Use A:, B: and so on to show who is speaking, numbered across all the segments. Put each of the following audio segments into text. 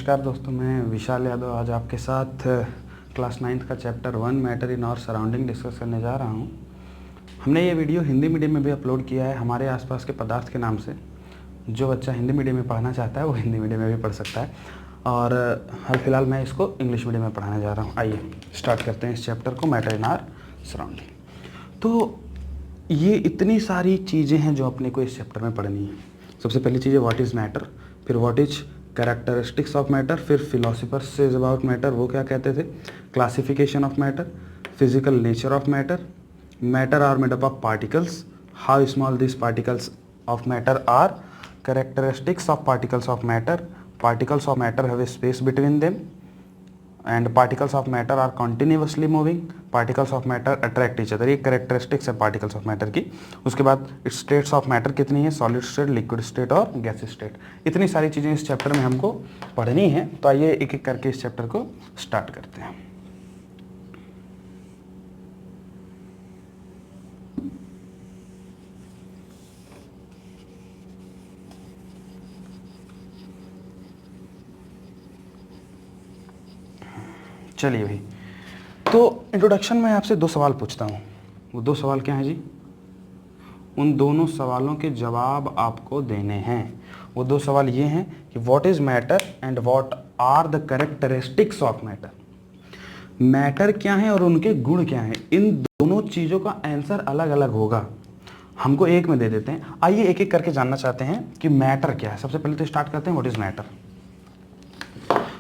A: नमस्कार दोस्तों, मैं विशाल यादव आज आपके साथ क्लास 9th का चैप्टर 1 मैटर इन और सराउंडिंग डिस्कस करने जा रहा हूं। हमने ये वीडियो हिंदी मीडियम में भी अपलोड किया है हमारे आसपास के पदार्थ के नाम से। जो बच्चा हिंदी मीडियम में पढ़ना चाहता है वो हिंदी मीडियम में भी पढ़ सकता है, और हाल फिलहाल मैं इसको इंग्लिश मीडियम में पढ़ाने जा रहा हूँ। आइए स्टार्ट करते हैं इस चैप्टर को, मैटर इन और सराउंडिंग। तो ये इतनी सारी चीज़ें हैं जो अपने को इस चैप्टर में पढ़नी है। सबसे पहली चीज़ है व्हाट इज़ मैटर, फिर what is characteristics of matter, फिर फिलोसोफर्स सेज अबाउट मैटर, वो क्या कहते थे, classification of matter, physical nature of matter, matter are made up of particles, how small this particles of matter are, characteristics of particles of matter, particles of matter have a space between them, and particles of matter are continuously moving, particles of matter attract each other. ये characteristics है particles of matter की। उसके बाद states of matter कितनी है, solid state, liquid state और gas state. इतनी सारी चीज़ें इस चैप्टर में हमको पढ़नी है। तो आइए एक एक करके इस चैप्टर को स्टार्ट करते हैं। चलिए भाई, तो इंट्रोडक्शन में आपसे दो सवाल पूछता हूँ। वो दो सवाल क्या हैं जी? उन दोनों सवालों के जवाब आपको देने हैं। वो दो सवाल ये हैं कि what is matter and what are the characteristics of matter. Matter क्या है और उनके गुण क्या हैं। इन दोनों चीज़ों का आंसर अलग अलग होगा, हमको एक में दे देते हैं। आइए एक एक करके जानना चाहते हैं कि मैटर क्या है। सबसे पहले तो स्टार्ट करते हैं व्हाट इज मैटर।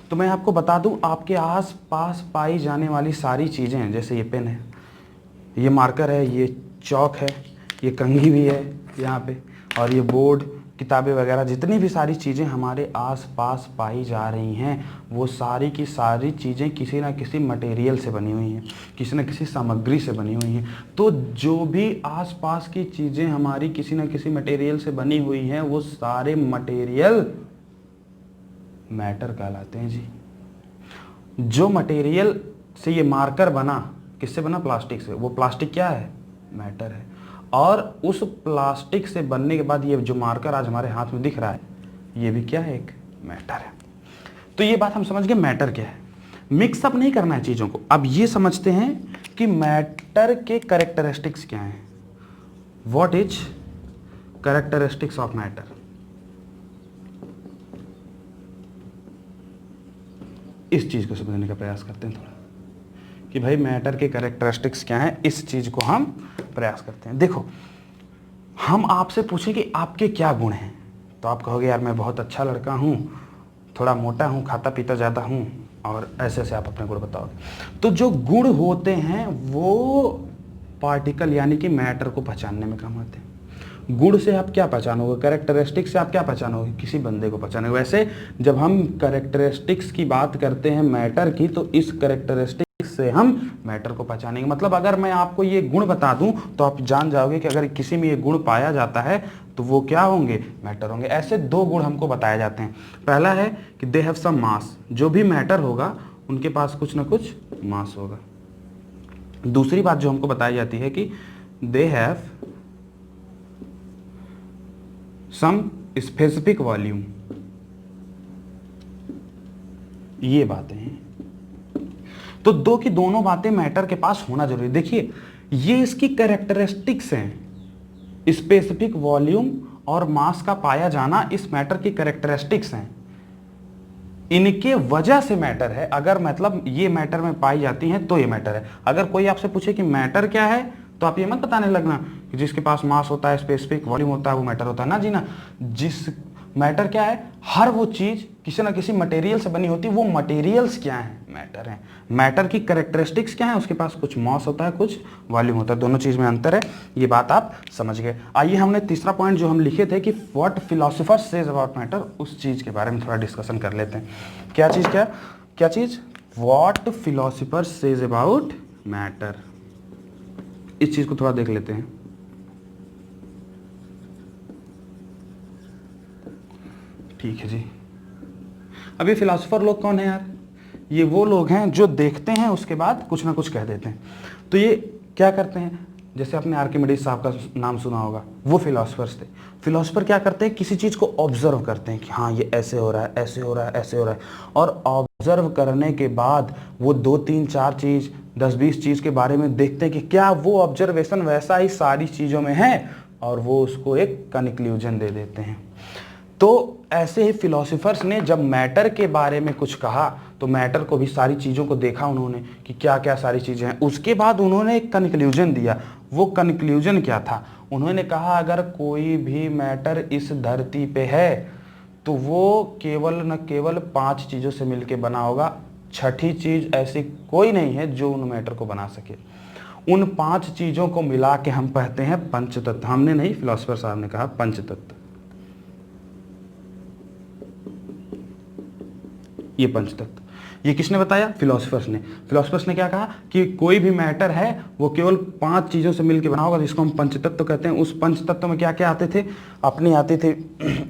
A: तो मैं आपको बता दूं, आपके आस पास पाई जाने वाली सारी चीज़ें हैं, जैसे ये पेन है, ये मार्कर है, ये चौक है, ये कंघी भी है यहाँ पे, और ये बोर्ड, किताबें वगैरह, जितनी भी सारी चीज़ें हमारे आस पास पाई जा रही हैं वो सारी की सारी चीज़ें किसी न किसी मटेरियल से बनी हुई हैं, किसी न किसी सामग्री से बनी हुई हैं। तो जो भी आस पास की चीज़ें हमारी किसी न किसी मटेरियल से बनी हुई हैं वो सारे मटेरियल मैटर कहलाते हैं जी। जो मटेरियल से ये मार्कर बना, किससे बना? प्लास्टिक से। वो प्लास्टिक क्या है? मैटर है। और उस प्लास्टिक से बनने के बाद ये जो मार्कर आज हमारे हाथ में दिख रहा है ये भी क्या है? एक मैटर है। तो ये बात हम समझ गए मैटर क्या है। मिक्सअप नहीं करना है चीज़ों को। अब ये समझते हैं कि मैटर के कैरेक्टरिस्टिक्स क्या हैं। What is characteristics of matter. इस चीज़ को समझने का प्रयास करते हैं थोड़ा, कि भाई मैटर के कैरेक्टरिस्टिक्स क्या हैं। इस चीज़ को हम प्रयास करते हैं। देखो, हम आपसे पूछें कि आपके क्या गुण हैं, तो आप कहोगे यार मैं बहुत अच्छा लड़का हूँ, थोड़ा मोटा हूँ, खाता पीता ज़्यादा हूँ, और ऐसे ऐसे आप अपने गुण बताओगे। तो जो गुण होते हैं वो पार्टिकल यानी कि मैटर को पहचानने में काम आते हैं। गुण से आप क्या पहचानोगे? कैरेक्टरिस्टिक्स से आप क्या पहचानोगे? किसी बंदे को पहचानोगे। वैसे जब हम कैरेक्टरिस्टिक्स की बात करते हैं मैटर की, तो इस कैरेक्टरिस्टिक्स से हम मैटर को पहचानेंगे। मतलब अगर मैं आपको ये गुण बता दूं तो आप जान जाओगे कि अगर किसी में ये गुण पाया जाता है तो वो क्या होंगे? मैटर होंगे। ऐसे दो गुण हमको बताए जाते हैं। पहला है कि दे हैव सम मास। जो भी मैटर होगा उनके पास कुछ ना कुछ मास होगा। दूसरी बात जो हमको बताई जाती है कि they have some specific volume. ये बातें हैं। तो दो की दोनों बातें मैटर के पास होना जरूरी। देखिए, ये इसकी कैरेक्टरिस्टिक्स हैं। स्पेसिफिक वॉल्यूम और मास का पाया जाना इस मैटर की कैरेक्टरिस्टिक्स हैं। इनके वजह से मैटर है। अगर मतलब ये मैटर में पाई जाती हैं तो ये मैटर है। अगर कोई आपसे पूछे कि मैटर क्या है तो आप ये मत बताने लगना कि जिसके पास मास होता है, स्पेसिफिक वॉल्यूम होता है, वो मैटर होता है। ना जी ना। जिस मैटर क्या है? हर वो चीज किसी ना किसी मटेरियल से बनी होती है। वो मटेरियल्स क्या हैं? मैटर हैं। मैटर की कैरेक्टरिस्टिक्स क्या है? उसके पास कुछ मास होता है, कुछ वॉल्यूम होता है। दोनों चीज में अंतर है। ये बात आप समझ गए। आइए हमने तीसरा पॉइंट जो हम लिखे थे कि what philosophers says about matter, उस चीज के बारे में थोड़ा डिस्कशन कर लेते हैं। क्या चीज? क्या चीज? What philosophers says about matter. इस चीज को थोड़ा देख लेते हैं। ठीक है जी। अब ये फिलोसोफर लोग कौन है यार? ये वो लोग हैं जो देखते हैं उसके बाद कुछ ना कुछ कह देते हैं। तो ये क्या करते हैं? जैसे आपने आर्किमिडीज साहब का नाम सुना होगा, वो फिलोसफर्स थे। फिलोसफर क्या करते हैं, किसी चीज़ को ऑब्जर्व करते हैं कि हाँ ये ऐसे हो रहा है, ऐसे हो रहा है, ऐसे हो रहा है, और ऑब्जर्व करने के बाद वो 2 3 4 चीज़ 10 20 चीज़ के बारे में देखते हैं कि क्या वो ऑब्जर्वेशन वैसा ही सारी चीज़ों में है, और वो उसको एक कंक्लूजन दे देते हैं। तो ऐसे ही फिलोसोफर्स ने जब मैटर के बारे में कुछ कहा, तो मैटर को भी सारी चीज़ों को देखा उन्होंने कि क्या क्या सारी चीज़ें हैं, उसके बाद उन्होंने एक कंक्लूजन दिया। वो कंक्लूजन क्या था, उन्होंने कहा अगर कोई भी मैटर इस धरती पे है तो वो केवल न केवल 5 चीज़ों से मिलके बना होगा, छठी चीज़ ऐसी कोई नहीं है जो उन मैटर को बना सके। उन 5 चीज़ों को मिला के हम कहते हैं पंचतत्व। हमने नहीं, फिलोसफर साहब ने कहा पंचतत्व। ये पंचतत्व, ये किसने बताया, फिलोसफर्स ने। फिलोसफर्स ने क्या कहा कि कोई भी मैटर है वो केवल 5 चीज़ों से मिलकर बना होगा, जिसको हम पंचतत्व कहते हैं। उस पंचतत्व में क्या क्या आते थे, अपने आते थे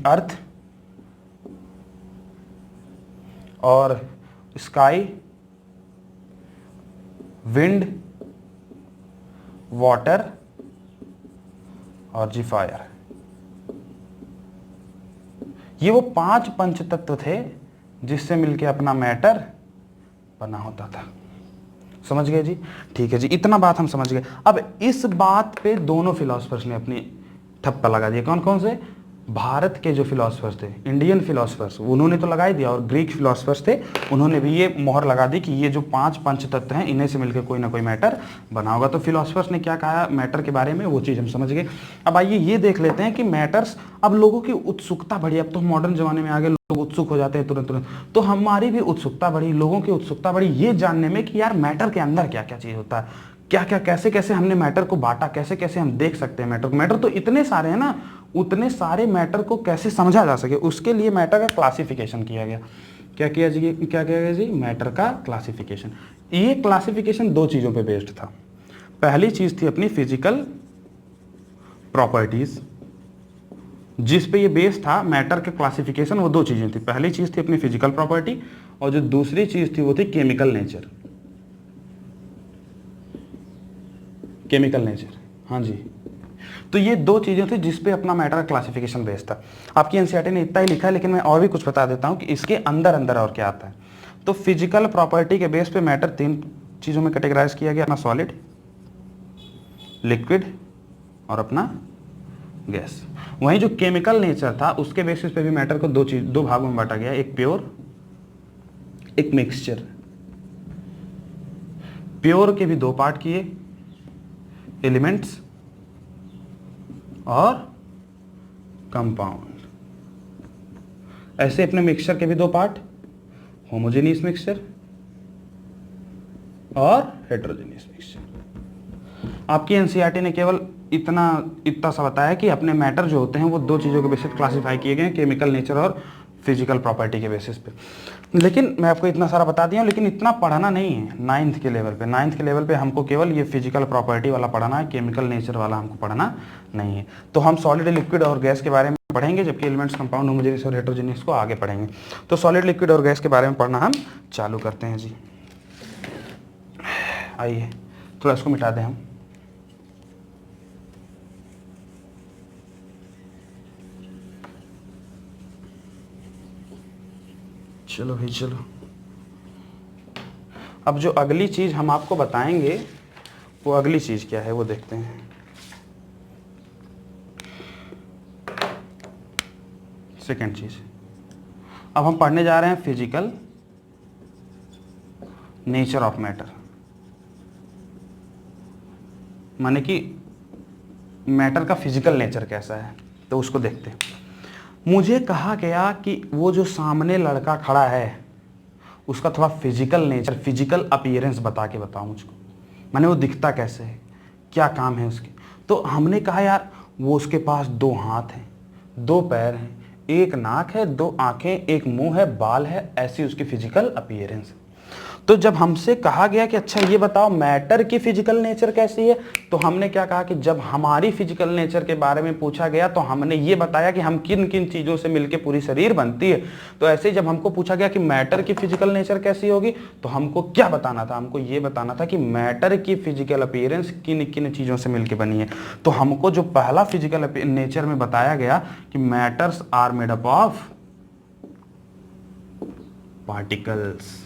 A: अर्थ और स्काई, विंड, वाटर और जी फायर। ये वो 5 पंचतत्व थे जिससे मिलके अपना मैटर बना होता था। समझ गए जी, ठीक है जी, इतना बात हम समझ गए। अब इस बात पे दोनों फिलोसफर्स ने अपनी ठप्पा लगा दिया। कौन कौन से, भारत के जो फिलोसफर्स थे, इंडियन फिलोसफर्स, उन्होंने तो लगा ही दिया, और ग्रीक फिलोसफर्स थे, उन्होंने भी ये मोहर लगा दी कि ये जो 5 पंचतत्व हैं इन्हें से मिलकर कोई ना कोई मैटर बना होगा। तो फिलोसफर्स ने क्या कहा मैटर के बारे में, वो चीज़ हम समझ गए। अब आइए ये देख लेते हैं कि मैटर्स, अब लोगों की उत्सुकता बढ़ी। अब तो मॉडर्न जमाने में आ गए, लोग उत्सुक हो जाते हैं तुरंत तुरंत। तो हमारी भी उत्सुकता बढ़ी, लोगों की उत्सुकता बढ़ी ये जानने में कि यार मैटर के अंदर क्या क्या चीज़ होता है, क्या क्या कैसे कैसे हमने मैटर को बांटा, कैसे कैसे हम देख सकते हैं मैटर को। मैटर तो इतने सारे हैं ना, उतने सारे मैटर को कैसे समझा जा सके, उसके लिए मैटर का क्लासिफिकेशन किया गया। क्या किया जी, क्या किया गया जी, मैटर का क्लासिफिकेशन। ये क्लासिफिकेशन 2 चीज़ों पे बेस्ड था। पहली चीज़ थी अपनी फिजिकल प्रॉपर्टीज, जिस पे ये बेस था मैटर के क्लासिफिकेशन। वो 2 चीज़ें थी, पहली चीज़ थी अपनी फिजिकल प्रॉपर्टी, और जो दूसरी चीज़ थी वो थी केमिकल नेचर। केमिकल नेचर, हाँ जी। तो ये 2 चीज़ें थी जिस पे अपना मैटर का क्लासिफिकेशन बेस्ड था। आपकी एनसीईआरटी ने इतना ही लिखा है, लेकिन मैं और भी कुछ बता देता हूँ कि इसके अंदर अंदर और क्या आता है। तो फिजिकल प्रॉपर्टी के बेस पे मैटर 3 चीज़ों में कैटेगराइज किया गया, अपना सॉलिड, लिक्विड और अपना गैस। वहीं जो केमिकल नेचर था उसके बेसिस पे भी मैटर को 2 भागों में बांटा गया, एक प्योर, एक मिक्सचर। प्योर के भी 2 पार्ट किए, एलिमेंट्स और कंपाउंड। ऐसे अपने मिक्सचर के भी 2 पार्ट, होमोजेनियस मिक्सचर और हेटेरोजेनियस मिक्सचर। आपकी एनसीईआरटी ने केवल इतना सा बताया कि अपने मैटर जो होते हैं वो 2 चीज़ों के बेसिस क्लासिफाई किए गए हैं, केमिकल नेचर और फिजिकल प्रॉपर्टी के बेसिस पे। लेकिन मैं आपको इतना सारा बता दिया, लेकिन इतना पढ़ाना नहीं है 9th के लेवल पे। 9th के लेवल पे हमको केवल ये फिजिकल प्रॉपर्टी वाला पढ़ाना है, केमिकल नेचर वाला हमको पढ़ना नहीं है। तो हम सॉलिड, लिक्विड और गैस के बारे में पढ़ेंगे, जबकि एलिमेंट्स, कंपाउंड, होमोजेनियस और हेटेरोजेनियस को आगे पढ़ेंगे। तो सॉलिड, लिक्विड और गैस के बारे में पढ़ना हम चालू करते हैं जी। आइए थोड़ा इसको मिटा दें हम। चलो भाई चलो। अब जो अगली चीज़ हम आपको बताएंगे वो अगली चीज़ क्या है वो देखते हैं। सेकंड चीज़, अब हम पढ़ने जा रहे हैं फिजिकल नेचर ऑफ मैटर, माने कि मैटर का फिजिकल नेचर कैसा है, तो उसको देखते हैं। मुझे कहा गया कि वो जो सामने लड़का खड़ा है उसका थोड़ा फिजिकल नेचर, फिजिकल अपीयरेंस बता के बताओ मुझको, माने वो दिखता कैसे है, क्या काम है उसके। तो हमने कहा यार वो उसके पास 2 हाथ हैं, 2 पैर हैं, 1 नाक है, 2 आंखें, 1 मुंह है, बाल है, ऐसी उसकी फिजिकल अपीयरेंस है। तो जब हमसे कहा गया कि अच्छा ये बताओ मैटर की फिजिकल नेचर कैसी है, तो हमने क्या कहा कि जब हमारी फिजिकल नेचर के बारे में पूछा गया तो हमने ये बताया कि हम किन किन चीज़ों से मिलकर पूरी शरीर बनती है। तो ऐसे ही जब हमको पूछा गया कि मैटर की फिजिकल नेचर कैसी होगी, तो हमको क्या बताना था, हमको ये बताना था कि मैटर की फिजिकल अपीयरेंस किन किन चीज़ों से मिलकर बनी है। तो हमको जो पहला फिजिकल नेचर में बताया गया कि matters are made up of particles.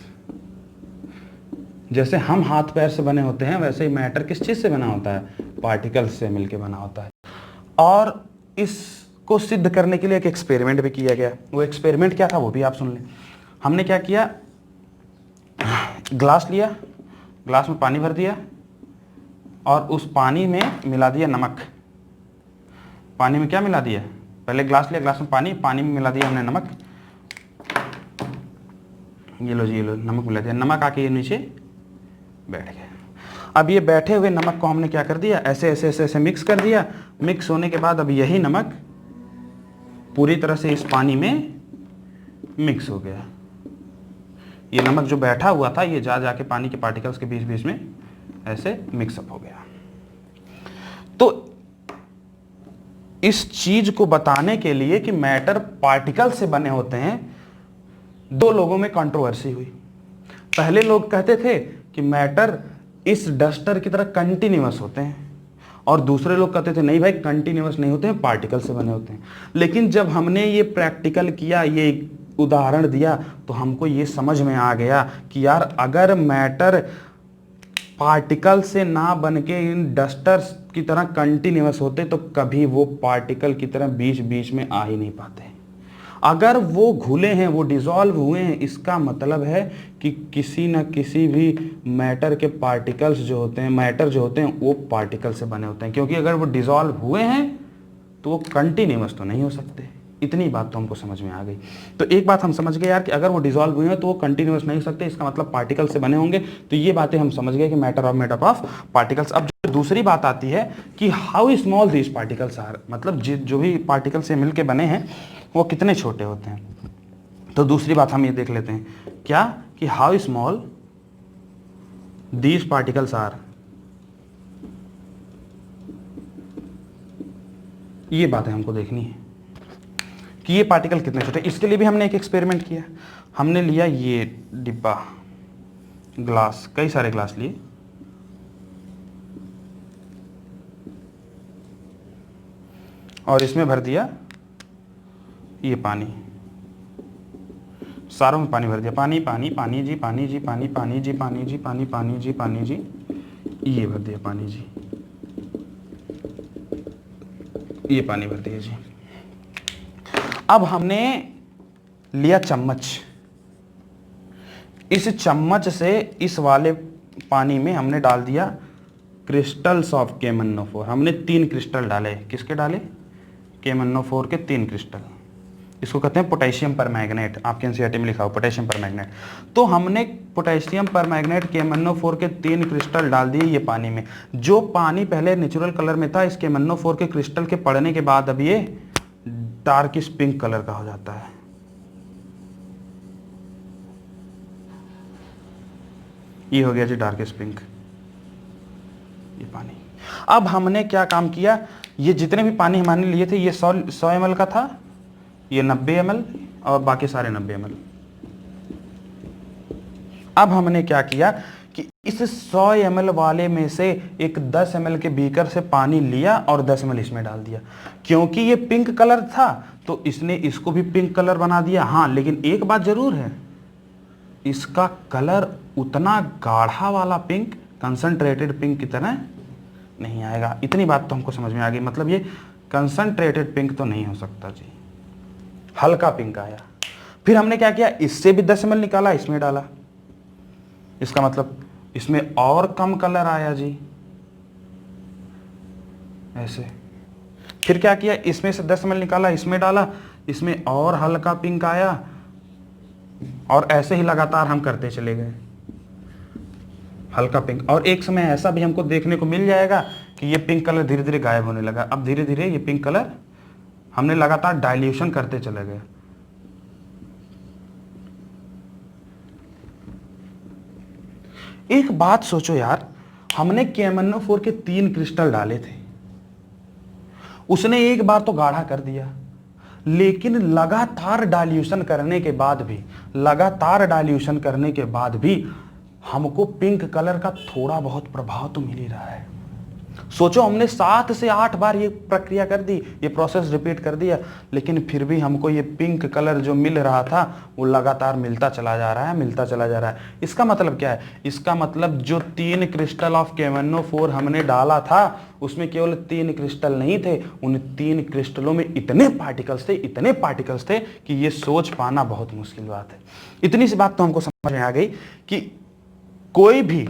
A: जैसे हम हाथ पैर से बने होते हैं, वैसे ही मैटर किस चीज से बना होता है, पार्टिकल्स से मिलके बना होता है। और इसको सिद्ध करने के लिए एक एक्सपेरिमेंट भी किया गया। वो एक्सपेरिमेंट क्या था वो भी आप सुन लें। हमने क्या किया, ग्लास लिया, ग्लास में पानी भर दिया और उस पानी में मिला दिया नमक। पानी में क्या मिला दिया, पहले ग्लास लिया, ग्लास में पानी में मिला दिया हमने नमक। ये लो जी, ये लो, नमक मिला दिया। नमक आके ये नीचे बैठ गया। अब ये बैठे हुए नमक को हमने क्या कर दिया, ऐसे ऐसे ऐसे ऐसे मिक्स कर दिया। मिक्स होने के बाद अब यही नमक पूरी तरह से इस पानी में मिक्स हो गया। ये नमक जो बैठा हुआ था ये जाके पानी के पार्टिकल्स के बीच बीच में ऐसे मिक्सअप हो गया। तो इस चीज को बताने के लिए कि मैटर पार्टिकल से बने होते हैं, दो लोगों में कंट्रोवर्सी हुई। पहले लोग कहते थे कि मैटर इस डस्टर की तरह कंटिन्यूअस होते हैं, और दूसरे लोग कहते थे नहीं भाई, कंटिन्यूअस नहीं होते हैं, पार्टिकल से बने होते हैं। लेकिन जब हमने ये प्रैक्टिकल किया, ये उदाहरण दिया, तो हमको ये समझ में आ गया कि यार अगर मैटर पार्टिकल से ना बन के इन डस्टर्स की तरह कंटिन्यूअस होते तो कभी वो पार्टिकल की तरह बीच बीच में आ ही नहीं पाते। अगर वो घुले हैं, वो डिसॉल्व हुए हैं, इसका मतलब है कि किसी न किसी भी मैटर के पार्टिकल्स जो होते हैं, मैटर जो होते हैं, वो पार्टिकल से बने होते हैं। क्योंकि अगर वो डिसॉल्व हुए हैं तो वो कंटिन्यूअस तो नहीं हो सकते। इतनी बात तो हमको समझ में आ गई। तो एक बात हम समझ गए यार कि अगर वो डिसॉल्व हुए हैं तो वो कंटिन्यूअस नहीं हो सकते, इसका मतलब पार्टिकल से बने होंगे। तो ये बातें हम समझ गए कि matter of made up of particles. अब जो दूसरी बात आती है कि how small these particles are, मतलब जो भी पार्टिकल से मिलके बने हैं वो कितने छोटे होते हैं। तो दूसरी बात हम ये देख लेते हैं, क्या कि how small these particles are. ये बातें हमको देखनी है कि ये पार्टिकल कितने छोटे। इसके लिए भी हमने एक एक्सपेरिमेंट किया। हमने लिया ये डिब्बा, ग्लास, कई सारे ग्लास लिए, और इसमें भर दिया ये पानी। सारों में पानी भर दिया, पानी पानी पानी जी, पानी जी, पानी पानी जी, पानी जी, पानी पानी जी, पानी जी, ये भर दिया पानी जी, ये पानी भर दिया जी। अब हमने लिया चम्मच। इस चम्मच से इस वाले पानी में हमने डाल दिया क्रिस्टल्स ऑफ KMnO4। हमने 3 क्रिस्टल डाले। किसके डाले, KMnO4 के 3 क्रिस्टल। इसको कहते हैं पोटेशियम परमैंगनेट, आपके एनसीईआरटी में लिखा हो पोटेशियम परमैंगनेट। तो हमने पोटेशियम परमैंगनेट KMnO4 के 3 क्रिस्टल डाल दिए ये पानी में। जो पानी पहले नेचुरल कलर में था, इस KMnO4 के क्रिस्टल के पड़ने के बाद अब ये डार्किश पिंक कलर का हो जाता है। ये हो गया जी डार्किश पिंक, ये पानी। अब हमने क्या काम किया, ये जितने भी पानी हमने लिए थे, ये 100 ml का था, ये 90 ml, और बाकी सारे 90 ml। अब हमने क्या किया कि इस 100 ml वाले में से एक 10 ml के बीकर से पानी लिया और 10 ml इसमें डाल दिया। क्योंकि ये पिंक कलर था तो इसने इसको भी पिंक कलर बना दिया। हाँ, लेकिन एक बात जरूर है, इसका कलर उतना गाढ़ा वाला पिंक, कंसंट्रेटेड पिंक की तरह नहीं आएगा। इतनी बात तो हमको समझ में आ गई। मतलब ये कंसंट्रेटेड पिंक तो नहीं हो सकता जी, हल्का पिंक आया। फिर हमने क्या किया, इससे भी 10 ml निकाला, इसमें डाला। इसका मतलब इसमें और कम कलर आया जी, ऐसे। फिर क्या किया, इसमें से 10 ml निकाला, इसमें डाला, इसमें और हल्का पिंक आया, और ऐसे ही लगातार हम करते चले गए, हल्का पिंक। और एक समय ऐसा भी हमको देखने को मिल जाएगा कि ये पिंक कलर धीरे धीरे गायब होने लगा। अब धीरे धीरे ये पिंक कलर हमने लगातार डाइल्यूशन करते चले गए। एक बात सोचो यार, हमने KMnO4 के 3 क्रिस्टल डाले थे, उसने एक बार तो गाढ़ा कर दिया, लेकिन लगातार डाइल्यूशन करने के बाद भी हमको पिंक कलर का थोड़ा बहुत प्रभाव तो मिल ही रहा है। सोचो, हमने 7 से 8 बार ये प्रक्रिया कर दी, ये प्रोसेस रिपीट कर दिया, लेकिन फिर भी हमको ये पिंक कलर जो मिल रहा था वो लगातार मिलता चला जा रहा है। इसका मतलब क्या है? इसका मतलब जो 3 क्रिस्टल ऑफ KMnO4 हमने डाला था उसमें केवल 3 क्रिस्टल नहीं थे, उन 3 क्रिस्टलों में इतने पार्टिकल्स थे कि ये सोच पाना बहुत मुश्किल बात है। इतनी सी बात तो हमको समझ में आ गई कि कोई भी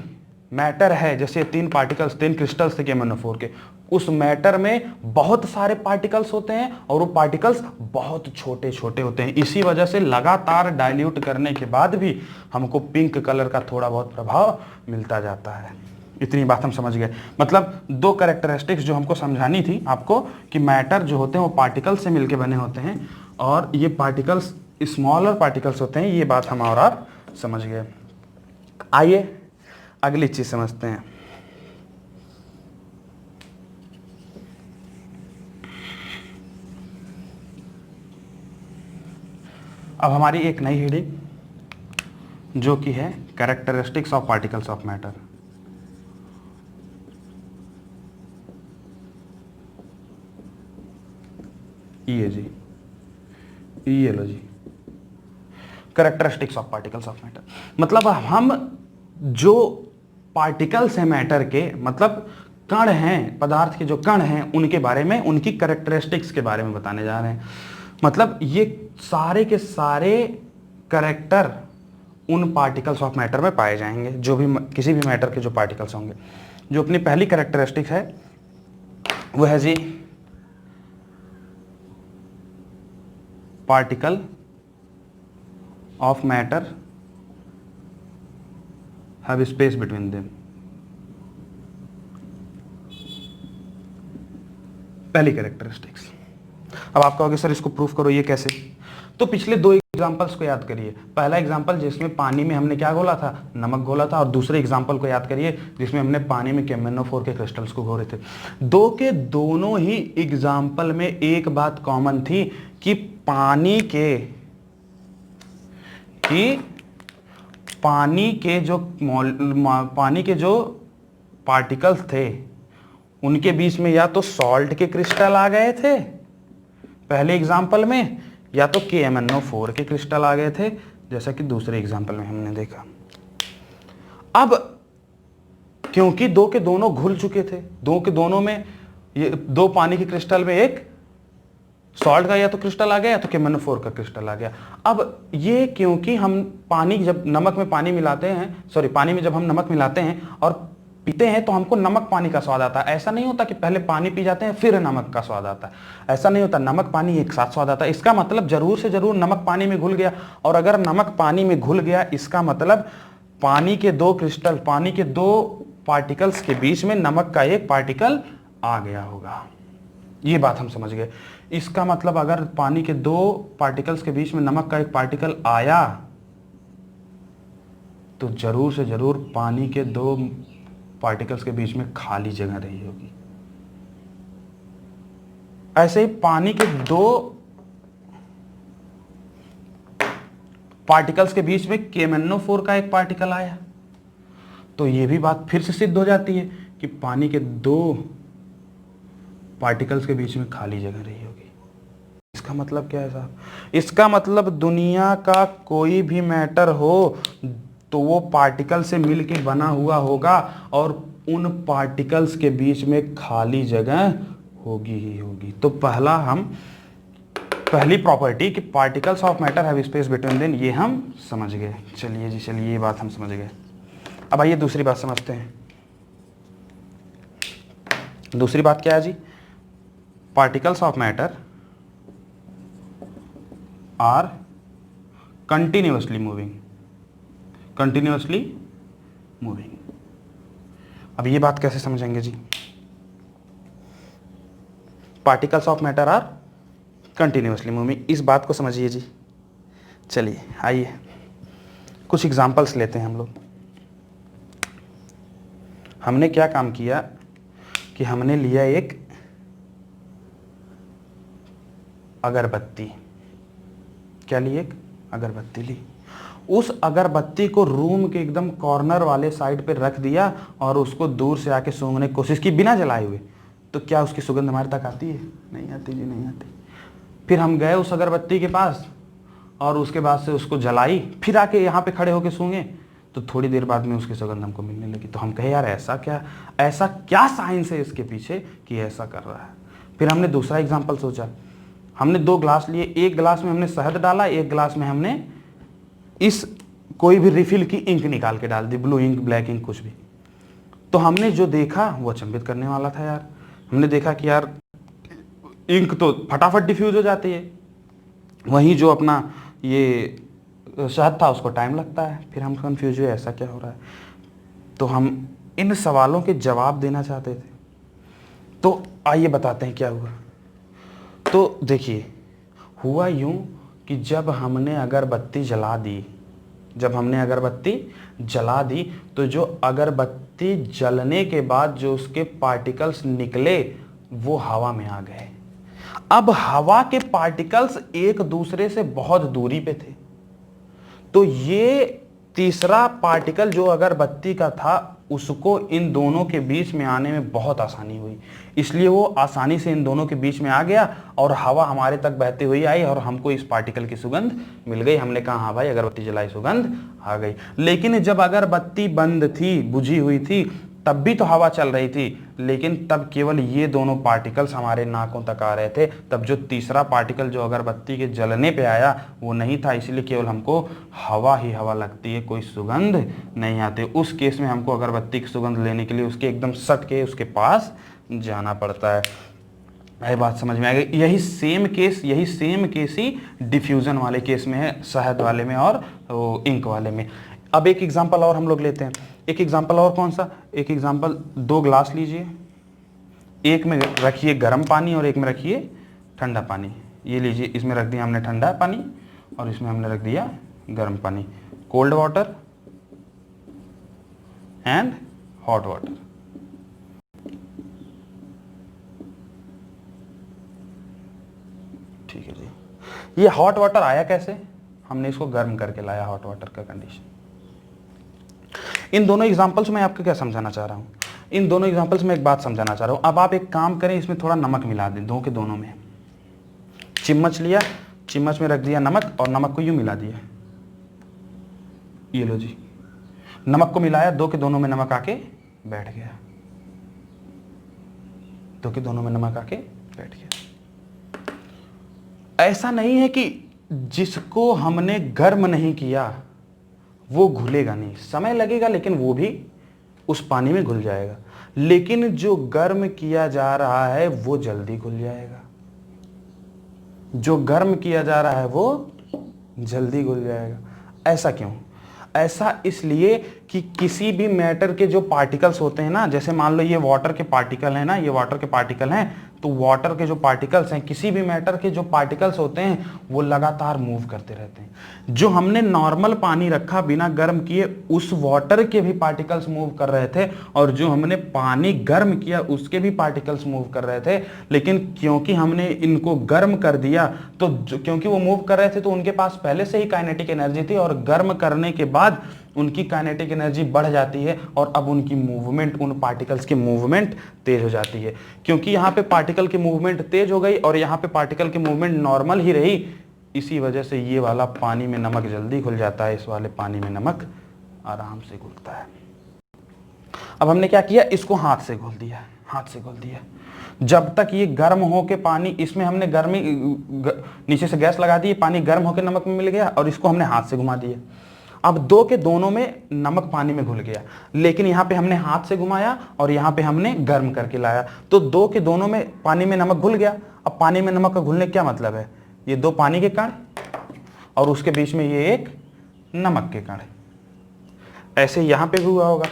A: मैटर है, जैसे 3 क्रिस्टल्स थे KMnO4 के, उस मैटर में बहुत सारे पार्टिकल्स होते हैं और वो पार्टिकल्स बहुत छोटे छोटे होते हैं। इसी वजह से लगातार डाइल्यूट करने के बाद भी हमको पिंक कलर का थोड़ा बहुत प्रभाव मिलता जाता है। इतनी बात हम समझ गए। मतलब 2 कैरेक्टरिस्टिक्स जो हमको समझानी थी आपको कि मैटर जो होते हैं वो पार्टिकल्स से मिलकर बने होते हैं और ये पार्टिकल्स स्मॉलर पार्टिकल्स होते हैं, ये बात हम और आप समझ गए। आइए अगली चीज समझते हैं। अब हमारी एक नई हेडिंग जो कि है characteristics of particles of matter. ये लो जी, characteristics of particles of matter. मतलब हम जो पार्टिकल्स हैं मैटर के, मतलब कण हैं, पदार्थ के जो कण हैं, उनके बारे में, उनकी कैरेक्टरिस्टिक्स के बारे में बताने जा रहे हैं। मतलब ये सारे के सारे कैरेक्टर उन पार्टिकल्स ऑफ मैटर में पाए जाएंगे, जो भी किसी भी मैटर के जो पार्टिकल्स होंगे। जो अपनी पहली कैरेक्टरिस्टिक है वो है जी particle of matter have space between them। पहली कैरेक्टरिस्टिक्स। अब आप कहोगे सर इसको प्रूफ करो, ये कैसे? तो पिछले 2 एग्जांपल्स को याद करिए। पहला एग्जांपल जिसमें पानी में हमने क्या घोला था, नमक घोला था, और दूसरे एग्जांपल को याद करिए जिसमें हमने पानी में KMnO4 के क्रिस्टल्स को घोले थे। के दोनों ही एग्जांपल में एक बात कॉमन थी कि पानी के जो पार्टिकल्स थे उनके बीच में या तो सॉल्ट के क्रिस्टल आ गए थे पहले एग्जांपल में, या तो KMnO4 के क्रिस्टल आ गए थे, जैसा कि दूसरे एग्जांपल में हमने देखा। अब क्योंकि 2 के दोनों घुल चुके थे, 2 के दोनों में ये 2 पानी के क्रिस्टल में एक सॉल्ट का या तो क्रिस्टल आ गया या तो KMnO4 का क्रिस्टल आ गया। अब ये क्योंकि हम पानी जब नमक में पानी मिलाते हैं, पानी में जब हम नमक मिलाते हैं और पीते हैं तो हमको नमक पानी का स्वाद आता है। ऐसा नहीं होता कि पहले पानी पी जाते हैं फिर नमक का स्वाद आता है, ऐसा नहीं होता। नमक पानी एक साथ स्वाद आता है। इसका मतलब जरूर से जरूर नमक पानी में घुल गया, और अगर नमक पानी में घुल गया इसका मतलब पानी के 2 पार्टिकल्स के बीच में नमक का एक पार्टिकल आ गया होगा। ये बात हम समझ गए। इसका मतलब अगर पानी के 2 पार्टिकल्स के बीच में नमक का एक पार्टिकल आया तो जरूर से जरूर पानी के 2 पार्टिकल्स के बीच में खाली जगह रही होगी। ऐसे ही पानी के 2 पार्टिकल्स के बीच में KMnO4 का एक पार्टिकल आया तो यह भी बात फिर से सिद्ध हो जाती है कि पानी के 2 पार्टिकल्स के बीच में खाली जगह रही होगी। इसका मतलब क्या है साहब? इसका मतलब दुनिया का कोई भी मैटर हो तो वो पार्टिकल से मिलके बना हुआ होगा और उन पार्टिकल्स के बीच में खाली जगह होगी ही होगी। तो पहली प्रॉपर्टी कि particles of matter have space between them, ये हम समझ गए। चलिए ये बात हम समझ गए। अब आइए दूसरी बात समझते हैं। दूसरी बात क्या है जी? Particles of matter are continuously moving. अब ये बात कैसे समझेंगे जी? Particles of matter are continuously moving, इस बात को समझिए जी। चलिए आइए कुछ एग्जांपल्स लेते हैं हम लोग। हमने क्या काम किया कि हमने लिया एक अगरबत्ती। क्या ली? एक अगरबत्ती ली। उस अगरबत्ती को रूम के एकदम कॉर्नर वाले साइड पे रख दिया और उसको दूर से आके सूंघने की कोशिश की बिना जलाए हुए। तो क्या उसकी सुगंध हमारे तक आती है? नहीं आती जी, नहीं आती। फिर हम गए उस अगरबत्ती के पास और उसके बाद से उसको जलाई, फिर आके यहाँ पे खड़े होके सूंघे, तो थोड़ी देर बाद में उसकी सुगंध हमको मिलने लगी। तो हम कहे यार ऐसा क्या साइंस है इसके पीछे कि ऐसा कर रहा है। फिर हमने दूसरा एग्जाम्पल सोचा। हमने 2 ग्लास लिए, एक गिलास में हमने शहद डाला, एक गिलास में हमने इस कोई भी रिफिल की इंक निकाल के डाल दी, ब्लू इंक, ब्लैक इंक, कुछ भी। तो हमने जो देखा वो अचंभित करने वाला था यार। हमने देखा कि यार इंक तो फटाफट डिफ्यूज हो जाती है, वहीं जो अपना ये शहद था उसको टाइम लगता है। फिर हम कंफ्यूज हुए ऐसा क्या हो रहा है। तो हम इन सवालों के जवाब देना चाहते थे। तो आइए बताते हैं क्या हुआ। तो देखिए, हुआ यूं कि जब हमने अगरबत्ती जला दी तो जो अगरबत्ती जलने के बाद जो उसके पार्टिकल्स निकले वो हवा में आ गए। अब हवा के पार्टिकल्स एक दूसरे से बहुत दूरी पे थे, तो ये तीसरा पार्टिकल जो अगरबत्ती का था उसको इन दोनों के बीच में आने में बहुत आसानी हुई, इसलिए वो आसानी से इन दोनों के बीच में आ गया और हवा हमारे तक बहती हुई आई और हमको इस पार्टिकल की सुगंध मिल गई। हमने कहा हाँ भाई अगरबत्ती जलाई, सुगंध आ गई। लेकिन जब अगरबत्ती बंद थी, बुझी हुई थी, तब भी तो हवा चल रही थी, लेकिन तब केवल ये दोनों पार्टिकल्स हमारे नाकों तक आ रहे थे। तब जो तीसरा पार्टिकल जो अगरबत्ती के जलने पे आया वो नहीं था, इसलिए केवल हमको हवा ही हवा लगती है, कोई सुगंध नहीं आती। उस केस में हमको अगरबत्ती की सुगंध लेने के लिए उसके एकदम सट के उसके पास जाना पड़ता है। यह बात समझ में आ गई। यही सेम केस ही डिफ्यूजन वाले केस में है, शहद वाले में और इंक वाले में। अब एक एग्जांपल और हम लोग लेते हैं। एक एग्जांपल और कौन सा? एक एग्जांपल, 2 ग्लास लीजिए, एक में रखिए गर्म पानी और एक में रखिए ठंडा पानी। ये लीजिए, इसमें रख दिया हमने ठंडा पानी और इसमें हमने रख दिया गर्म पानी। Cold water and hot water. ठीक है जी। ये हॉट वाटर आया कैसे? हमने इसको गर्म करके लाया, हॉट वाटर का कंडीशन। इन दोनों एग्जांपल्स में आपको क्या समझाना चाह रहा हूं? इन दोनों एग्जांपल्स में एक बात समझाना चाह रहा हूं। अब आप एक काम करें, इसमें थोड़ा नमक मिला दें, दो के दोनों में। चिम्मच लिया, चिम्मच में रख दिया नमक और नमक को यूं मिला दिया। ये लो जी, नमक को मिलाया, दो के दोनों में नमक आके बैठ गया, दो के दोनों में नमक आके बैठ गया। ऐसा नहीं है कि जिसको हमने गर्म नहीं किया वो घुलेगा नहीं, समय लगेगा लेकिन वो भी उस पानी में घुल जाएगा। लेकिन जो गर्म किया जा रहा है वो जल्दी घुल जाएगा, जो गर्म किया जा रहा है वो जल्दी घुल जाएगा। ऐसा क्यों? ऐसा इसलिए कि किसी भी मैटर के जो पार्टिकल्स होते हैं ना, जैसे मान लो ये वाटर के पार्टिकल है ना, ये वाटर के पार्टिकल हैं, तो वाटर के जो पार्टिकल्स हैं, किसी भी मैटर के जो पार्टिकल्स होते हैं वो लगातार मूव करते रहते हैं। जो हमने नॉर्मल पानी रखा बिना गर्म किए, उस वाटर के भी पार्टिकल्स मूव कर रहे थे, और जो हमने पानी गर्म किया उसके भी पार्टिकल्स मूव कर रहे थे। लेकिन क्योंकि हमने इनको गर्म कर दिया, तो क्योंकि वो मूव कर रहे थे तो उनके पास पहले से ही काइनेटिक एनर्जी थी, और गर्म करने के बाद उनकी काइनेटिक एनर्जी बढ़ जाती है और अब उनकी मूवमेंट, उन पार्टिकल्स की मूवमेंट तेज हो जाती है। क्योंकि यहाँ पे पार्टिकल की मूवमेंट तेज हो गई और यहाँ पे पार्टिकल की मूवमेंट नॉर्मल ही रही, इसी वजह से ये वाला पानी में नमक जल्दी घुल जाता है, इस वाले पानी में नमक आराम से घुलता है। अब हमने क्या किया, इसको हाथ से घोल दिया, हाथ से घोल दिया। जब तक ये गर्म हो के पानी, इसमें हमने गर्मी नीचे से गैस लगा दी, पानी गर्म होकर नमक में मिल गया, और इसको हमने हाथ से घुमा दिया। अब दो के दोनों में नमक पानी में घुल गया, लेकिन यहाँ पे हमने हाथ से घुमाया और यहाँ पे हमने गर्म करके लाया, तो दो के दोनों में पानी में नमक घुल गया। अब पानी में नमक का घुलने का क्या मतलब है? ये दो पानी के कण और उसके बीच में ये एक नमक के कण। ऐसे यहाँ पे भी हुआ होगा,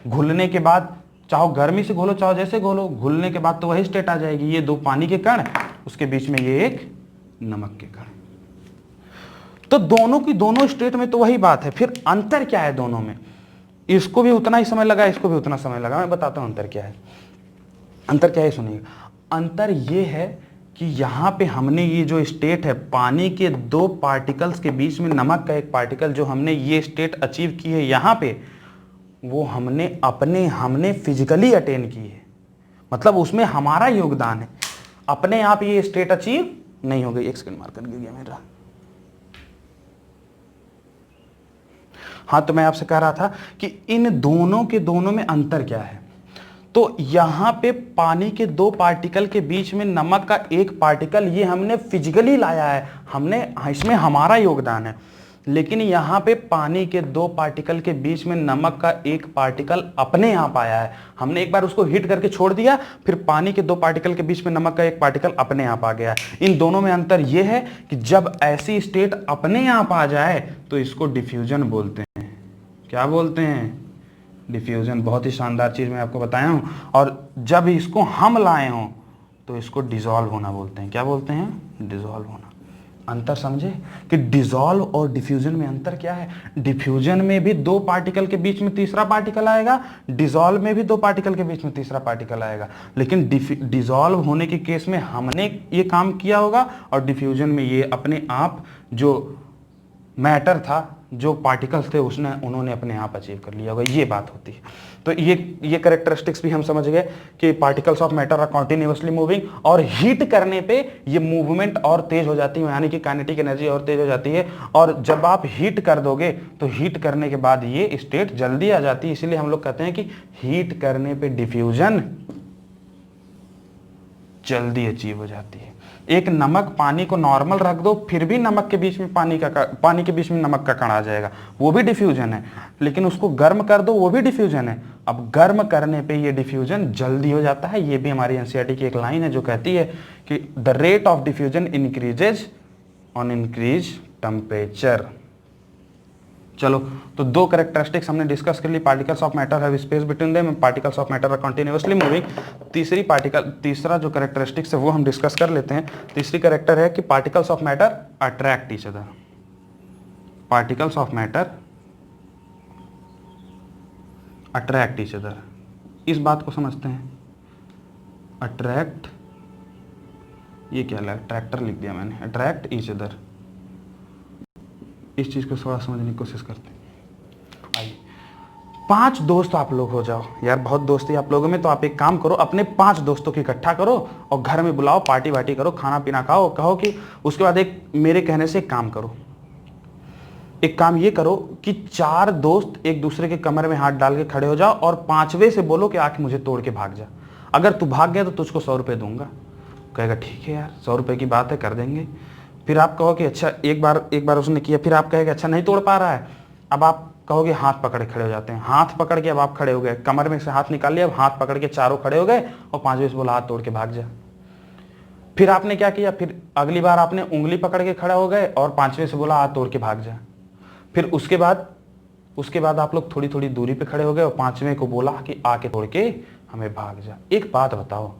A: घुलने के बाद चाहो गर्मी से घोलो चाहो जैसे घोलो, घुलने के बाद तो वही स्टेट आ जाएगी, ये दो पानी के कण, उसके बीच में ये एक नमक के कण। तो दोनों की दोनों स्टेट में तो वही बात है। फिर अंतर क्या है दोनों में? इसको भी उतना ही समय लगा, इसको भी उतना समय लगा। मैं बताता हूं अंतर क्या है। अंतर क्या है सुनिएगा। अंतर ये है कि यहाँ पे हमने ये जो स्टेट है, पानी के दो पार्टिकल्स के बीच में नमक का एक पार्टिकल, जो हमने ये स्टेट अचीव की है यहाँ पे, वो हमने फिजिकली अटेन की है। मतलब उसमें हमारा योगदान है, अपने आप ये स्टेट अचीव नहीं हो गई। एक सेकंड, मार्कर गिर गया मेरा। हाँ, तो मैं आपसे कह रहा था कि इन दोनों के दोनों में अंतर क्या है। तो यहां पे पानी के दो पार्टिकल के बीच में नमक का एक पार्टिकल, ये हमने फिजिकली लाया है, इसमें हमारा योगदान है। लेकिन यहां पे पानी के दो पार्टिकल के बीच में नमक का एक पार्टिकल अपने आप आया है। हमने एक बार उसको हिट करके छोड़ दिया, फिर पानी के दो पार्टिकल के बीच में नमक का एक पार्टिकल अपने आप आ गया। इन दोनों में अंतर यह है कि जब ऐसी स्टेट अपने आप आ जाए तो इसको डिफ्यूजन बोलते हैं। क्या बोलते हैं? डिफ्यूजन। बहुत ही शानदार चीज मैं आपको बताया हूं। और जब इसको हम लाए हों तो इसको डिसॉल्व होना बोलते हैं। क्या बोलते हैं? डिसॉल्व होना। अंतर समझे कि डिसॉल्व और डिफ्यूजन में अंतर क्या है। डिफ्यूजन में भी दो पार्टिकल के बीच में तीसरा पार्टिकल आएगा, डिसॉल्व में भी दो पार्टिकल के बीच में तीसरा पार्टिकल आएगा। लेकिन डिसॉल्व होने के केस में हमने ये काम किया होगा, और डिफ्यूजन में ये अपने आप जो मैटर था, जो पार्टिकल्स थे, उन्होंने अपने आप अचीव कर लिया होगा। ये बात होती है। तो ये कैरेक्टरिस्टिक्स भी हम समझ गए कि particles of matter are continuously moving, और हीट करने पे ये मूवमेंट और तेज हो जाती है, यानी कि काइनेटिक एनर्जी और तेज हो जाती है। और जब आप हीट कर दोगे तो हीट करने के बाद ये स्टेट जल्दी आ जाती है। इसलिए हम लोग कहते हैं कि हीट करने पे डिफ्यूजन जल्दी अचीव हो जाती है। एक नमक पानी को नॉर्मल रख दो, फिर भी नमक के बीच में पानी के बीच में नमक का कण आ जाएगा, वो भी डिफ्यूजन है। लेकिन उसको गर्म कर दो, वो भी डिफ्यूजन है। अब गर्म करने पे ये डिफ्यूजन जल्दी हो जाता है। ये भी हमारी एनसीईआरटी की एक लाइन है जो कहती है कि the rate of diffusion increases on increase temperature. चलो, तो दो कैरेक्टरिस्टिक्स हमने डिस्कस कर ली। Particles of matter have space between them, particles of matter are continuously moving. तीसरा जो कैरेक्टरिस्टिक्स है वो हम डिस्कस कर लेते हैं। तीसरी कैरेक्टर है कि particles of matter attract each other. Particles of matter attract each other. इस बात को समझते हैं। अट्रैक्ट, ये क्या लगा, ट्रैक्टर लिख दिया मैंने, अट्रैक्ट ईच अदर। इस चीज को थोड़ा समझने की कोशिश करते हैं। आइए, 5 दोस्त आप लोग हो जाओ। यार बहुत दोस्ती आप लोगों में, तो आप एक काम करो, अपने 5 दोस्तों को इकट्ठा करो और घर में बुलाओ, पार्टी वार्टी करो, खाना पीना खाओ। कहो कि उसके बाद एक मेरे कहने से एक काम करो। एक काम ये करो कि 4 दोस्त एक दूसरे के कमर में हाथ डाल के खड़े हो जाओ और 5वें से बोलो कि आके मुझे तोड़ के भाग जा। अगर तू भाग गया तो तुझको 100 रुपये दूंगा। कहेगा ठीक है यार, 100 रुपये की बात है, कर देंगे। फिर आप कहो कि अच्छा, एक बार उसने किया, फिर आप कहेंगे अच्छा नहीं तोड़ पा रहा है। अब आप कहोगे हाथ पकड़े खड़े हो जाते हैं। हाथ पकड़ के अब आप खड़े हो गए, कमर में से हाथ निकाल लिया, अब हाथ पकड़ के चारों खड़े हो गए और 5वें से बोला हाथ तोड़ के भाग जा। फिर आपने क्या किया, फिर अगली बार आपने उंगली पकड़ के खड़ा हो गए और 5वें से बोला हाथ तोड़ के भाग जा। फिर उसके बाद आप लोग थोड़ी थोड़ी दूरी पे खड़े हो गए और 5वें को बोला कि आके तोड़ के हमें भाग जा। एक बात बताओ,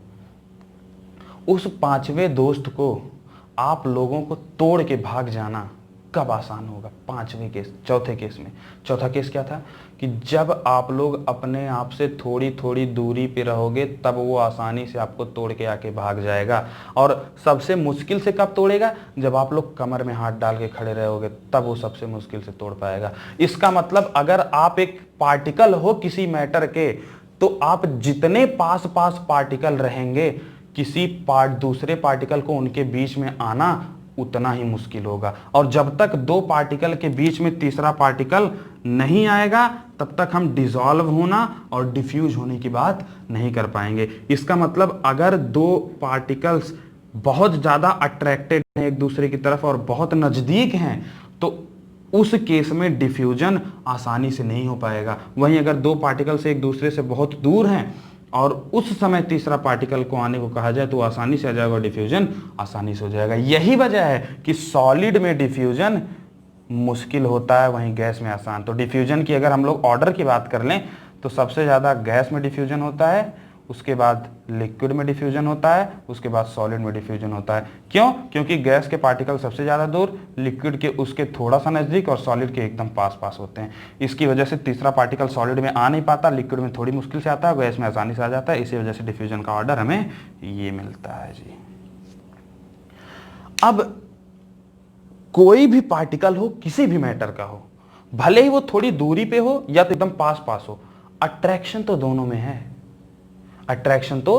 A: उस 5वें दोस्त को आप लोगों को तोड़ के भाग जाना कब आसान होगा? 5वें केस। चौथे केस में, चौथा केस क्या था कि जब आप लोग अपने आप से थोड़ी थोड़ी दूरी पे रहोगे तब वो आसानी से आपको तोड़ के आके भाग जाएगा। और सबसे मुश्किल से कब तोड़ेगा? जब आप लोग कमर में हाथ डाल के खड़े रहोगे, तब वो सबसे मुश्किल से तोड़ पाएगा। इसका मतलब अगर आप एक पार्टिकल हो किसी मैटर के, तो आप जितने पास पास पार्टिकल रहेंगे, दूसरे पार्टिकल को उनके बीच में आना उतना ही मुश्किल होगा। और जब तक 2 पार्टिकल के बीच में तीसरा पार्टिकल नहीं आएगा, तब तक हम डिसॉल्व होना और डिफ्यूज होने की बात नहीं कर पाएंगे। इसका मतलब अगर 2 पार्टिकल्स बहुत ज्यादा अट्रैक्टेड हैं एक दूसरे की तरफ और बहुत नजदीक हैं, तो उस केस में डिफ्यूजन आसानी से नहीं हो पाएगा। वहीं अगर 2 पार्टिकल्स एक दूसरे से बहुत दूर हैं और उस समय तीसरा पार्टिकल को आने को कहा जाए तो आसानी से आ जाएगा, डिफ्यूजन आसानी से हो जाएगा। यही वजह है कि सॉलिड में डिफ्यूजन मुश्किल होता है, वहीं गैस में आसान। तो डिफ्यूजन की अगर हम लोग ऑर्डर की बात कर लें तो सबसे ज़्यादा गैस में डिफ्यूजन होता है, उसके बाद लिक्विड में डिफ्यूजन होता है, उसके बाद सॉलिड में डिफ्यूजन होता है। क्यों? क्योंकि गैस के पार्टिकल सबसे ज़्यादा दूर, लिक्विड के उसके थोड़ा सा नज़दीक और सॉलिड के एकदम पास पास होते हैं। इसकी वजह से तीसरा पार्टिकल सॉलिड में आ नहीं पाता, लिक्विड में थोड़ी मुश्किल से आता है, गैस में आसानी से आ जाता है। इसी वजह से डिफ्यूजन का ऑर्डर हमें ये मिलता है जी। अब कोई भी पार्टिकल हो, किसी भी मैटर का हो, भले ही वो थोड़ी दूरी पे हो या तो एकदम पास पास हो, अट्रैक्शन तो दोनों में है। अट्रैक्शन तो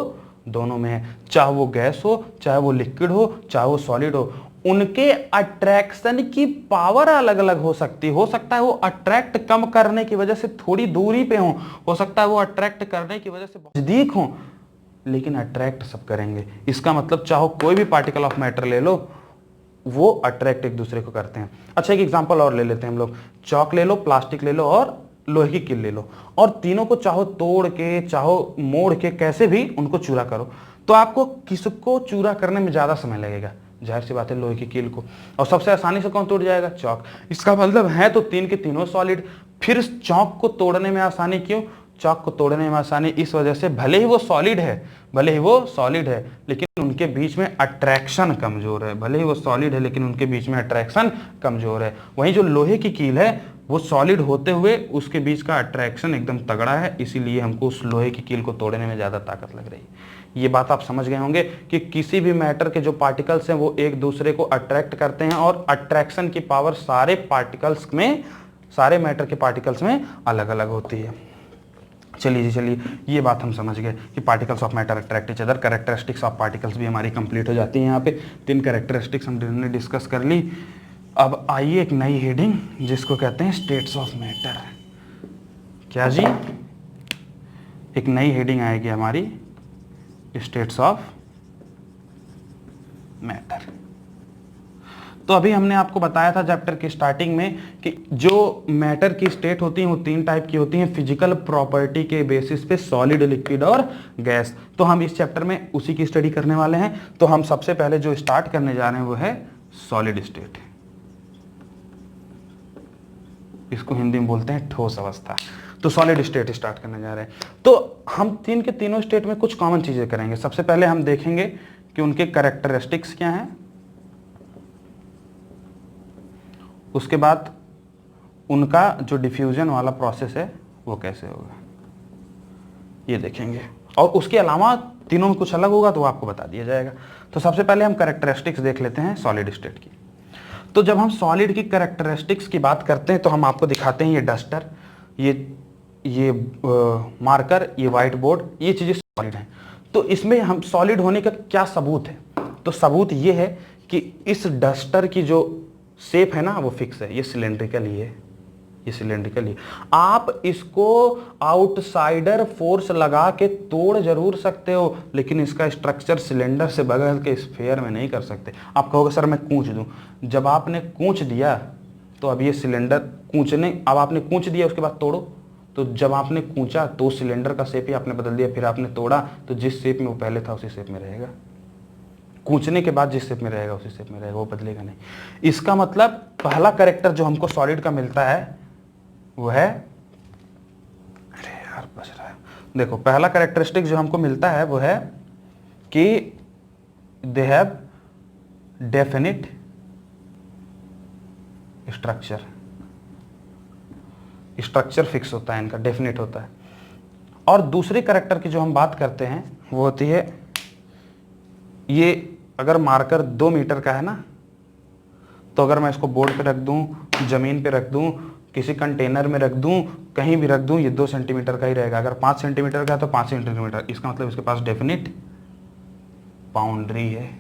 A: दोनों में है, चाहे वो गैस हो, चाहे वो लिक्विड हो, चाहे वो सॉलिड हो, उनके अट्रैक्शन की पावर अलग अलग हो सकती। हो सकता है वो अट्रैक्ट कम करने की वजह से थोड़ी दूरी पे हो सकता है वो अट्रैक्ट करने की वजह से नजदीक हो, लेकिन अट्रैक्ट सब करेंगे। इसका मतलब चाहो कोई भी पार्टिकल ऑफ मैटर ले लो, वो अट्रैक्ट एक दूसरे को करते हैं। अच्छा, एक एग्जांपल और ले लेते हैं हम लोग। चौक ले लो, प्लास्टिक ले लो और लोहे की कील ले लो, और तीनों को चाहो तोड़ के, चाहो मोड़ के, कैसे भी उनको चूरा करो, तो आपको किसको चूरा करने में ज्यादा समय लगेगा? जाहिर सी बात है लोहे की कील को। और सबसे आसानी से कौन तोड़ जाएगा? चौक। इसका मतलब है तो तीन के तीनों सॉलिड। फिर चौक को तोड़ने में आसानी क्यों? चौक को तोड़ने में आसानी इस वजह से, भले ही वो सॉलिड है, भले ही वो सॉलिड है, लेकिन उनके बीच में अट्रैक्शन कमजोर है। भले ही वो सॉलिड है लेकिन उनके बीच में अट्रैक्शन कमजोर है। वहीं जो लोहे की कील है वो सॉलिड होते हुए उसके बीच का अट्रैक्शन एकदम तगड़ा है, इसीलिए हमको उस लोहे की कील को तोड़ने में ज्यादा ताकत लग रही है। ये बात आप समझ गए होंगे कि किसी भी मैटर के जो पार्टिकल्स हैं वो एक दूसरे को अट्रैक्ट करते हैं, और अट्रैक्शन की पावर सारे पार्टिकल्स में, सारे मैटर के पार्टिकल्स में अलग अलग होती है। चलिए जी, चलिए, ये बात हम समझ गए कि particles of matter attract each other. Characteristics of particles भी हमारी कंप्लीट हो जाती है। यहाँ पे 3 कैरेक्टरिस्टिक्स हमने डिस्कस कर ली। अब आइए एक नई हेडिंग जिसको कहते हैं स्टेट्स ऑफ मैटर। क्या जी? एक नई हेडिंग आएगी हमारी, स्टेट्स ऑफ मैटर। तो अभी हमने आपको बताया था चैप्टर की स्टार्टिंग में कि जो मैटर की स्टेट होती हैं वो 3 टाइप की होती हैं, फिजिकल प्रॉपर्टी के बेसिस पे, सॉलिड, लिक्विड और गैस। तो हम इस चैप्टर में उसी की स्टडी करने वाले हैं। तो हम सबसे पहले जो स्टार्ट करने जा रहे हैं वो है सॉलिड स्टेट। इसको हिंदी में बोलते हैं ठोस अवस्था। तो सॉलिड स्टेट स्टार्ट करने जा रहे हैं। तो हम 3 के तीनों स्टेट में कुछ कॉमन चीजें करेंगे। सबसे पहले हम देखेंगे कि उनके कैरेक्टरिस्टिक्स क्या हैं, उसके बाद उनका जो डिफ्यूजन वाला प्रोसेस है वो कैसे होगा, ये देखेंगे। और उसके अलावा तीनों में कुछ अलग होगा तो वो आपको बता दिया जाएगा। तो सबसे पहले हम कैरेक्टरिस्टिक्स देख लेते हैं सॉलिड स्टेट की। तो जब हम सॉलिड की कैरेक्टरिस्टिक्स की बात करते हैं तो हम आपको दिखाते हैं ये डस्टर, ये मार्कर, ये व्हाइट बोर्ड, ये चीजें सॉलिड हैं। तो इसमें हम सॉलिड होने का क्या सबूत है? तो सबूत ये है कि इस डस्टर की जो शेप है ना वो फिक्स है, ये सिलेंड्रिकल ही है, ये सिलेंड्रिकल ही। आप इसको आउटसाइडर फोर्स लगा के तोड़ जरूर सकते हो, लेकिन इसका स्ट्रक्चर सिलेंडर से बदल के स्फीयर में नहीं कर सकते। आप कहोगे सर मैं कूच दूं। जब आपने कूच दिया तो अब ये सिलेंडर कूचने, अब आपने कूच दिया उसके बाद तोड़ो, तो जब आपने कूचा तो सिलेंडर का शेप ही आपने बदल दिया, फिर आपने तोड़ा तो जिस शेप में वो पहले था उसी शेप में रहेगा। कूचने के बाद जिस शेप में रहेगा उसी शेप में रहेगा, वो बदलेगा नहीं। इसका मतलब पहला कैरेक्टर जो हमको सॉलिड का मिलता है वो है, अरे यार बच रहा है, देखो पहला कैरेक्टरिस्टिक जो हमको मिलता है वो है कि they have definite structure. Structure fix होता है इनका, डेफिनिट होता है। और दूसरी कैरेक्टर की जो हम बात करते हैं वो होती है, ये अगर मार्कर 2 मीटर का है ना, तो अगर मैं इसको बोर्ड पे रख दूं, जमीन पे रख दूं, किसी कंटेनर में रख दूं, कहीं भी रख दूं, ये 2 सेंटीमीटर का ही रहेगा। अगर 5 सेंटीमीटर का है तो 5 सेंटीमीटर। इसका मतलब इसके पास डेफिनिट बाउंड्री है।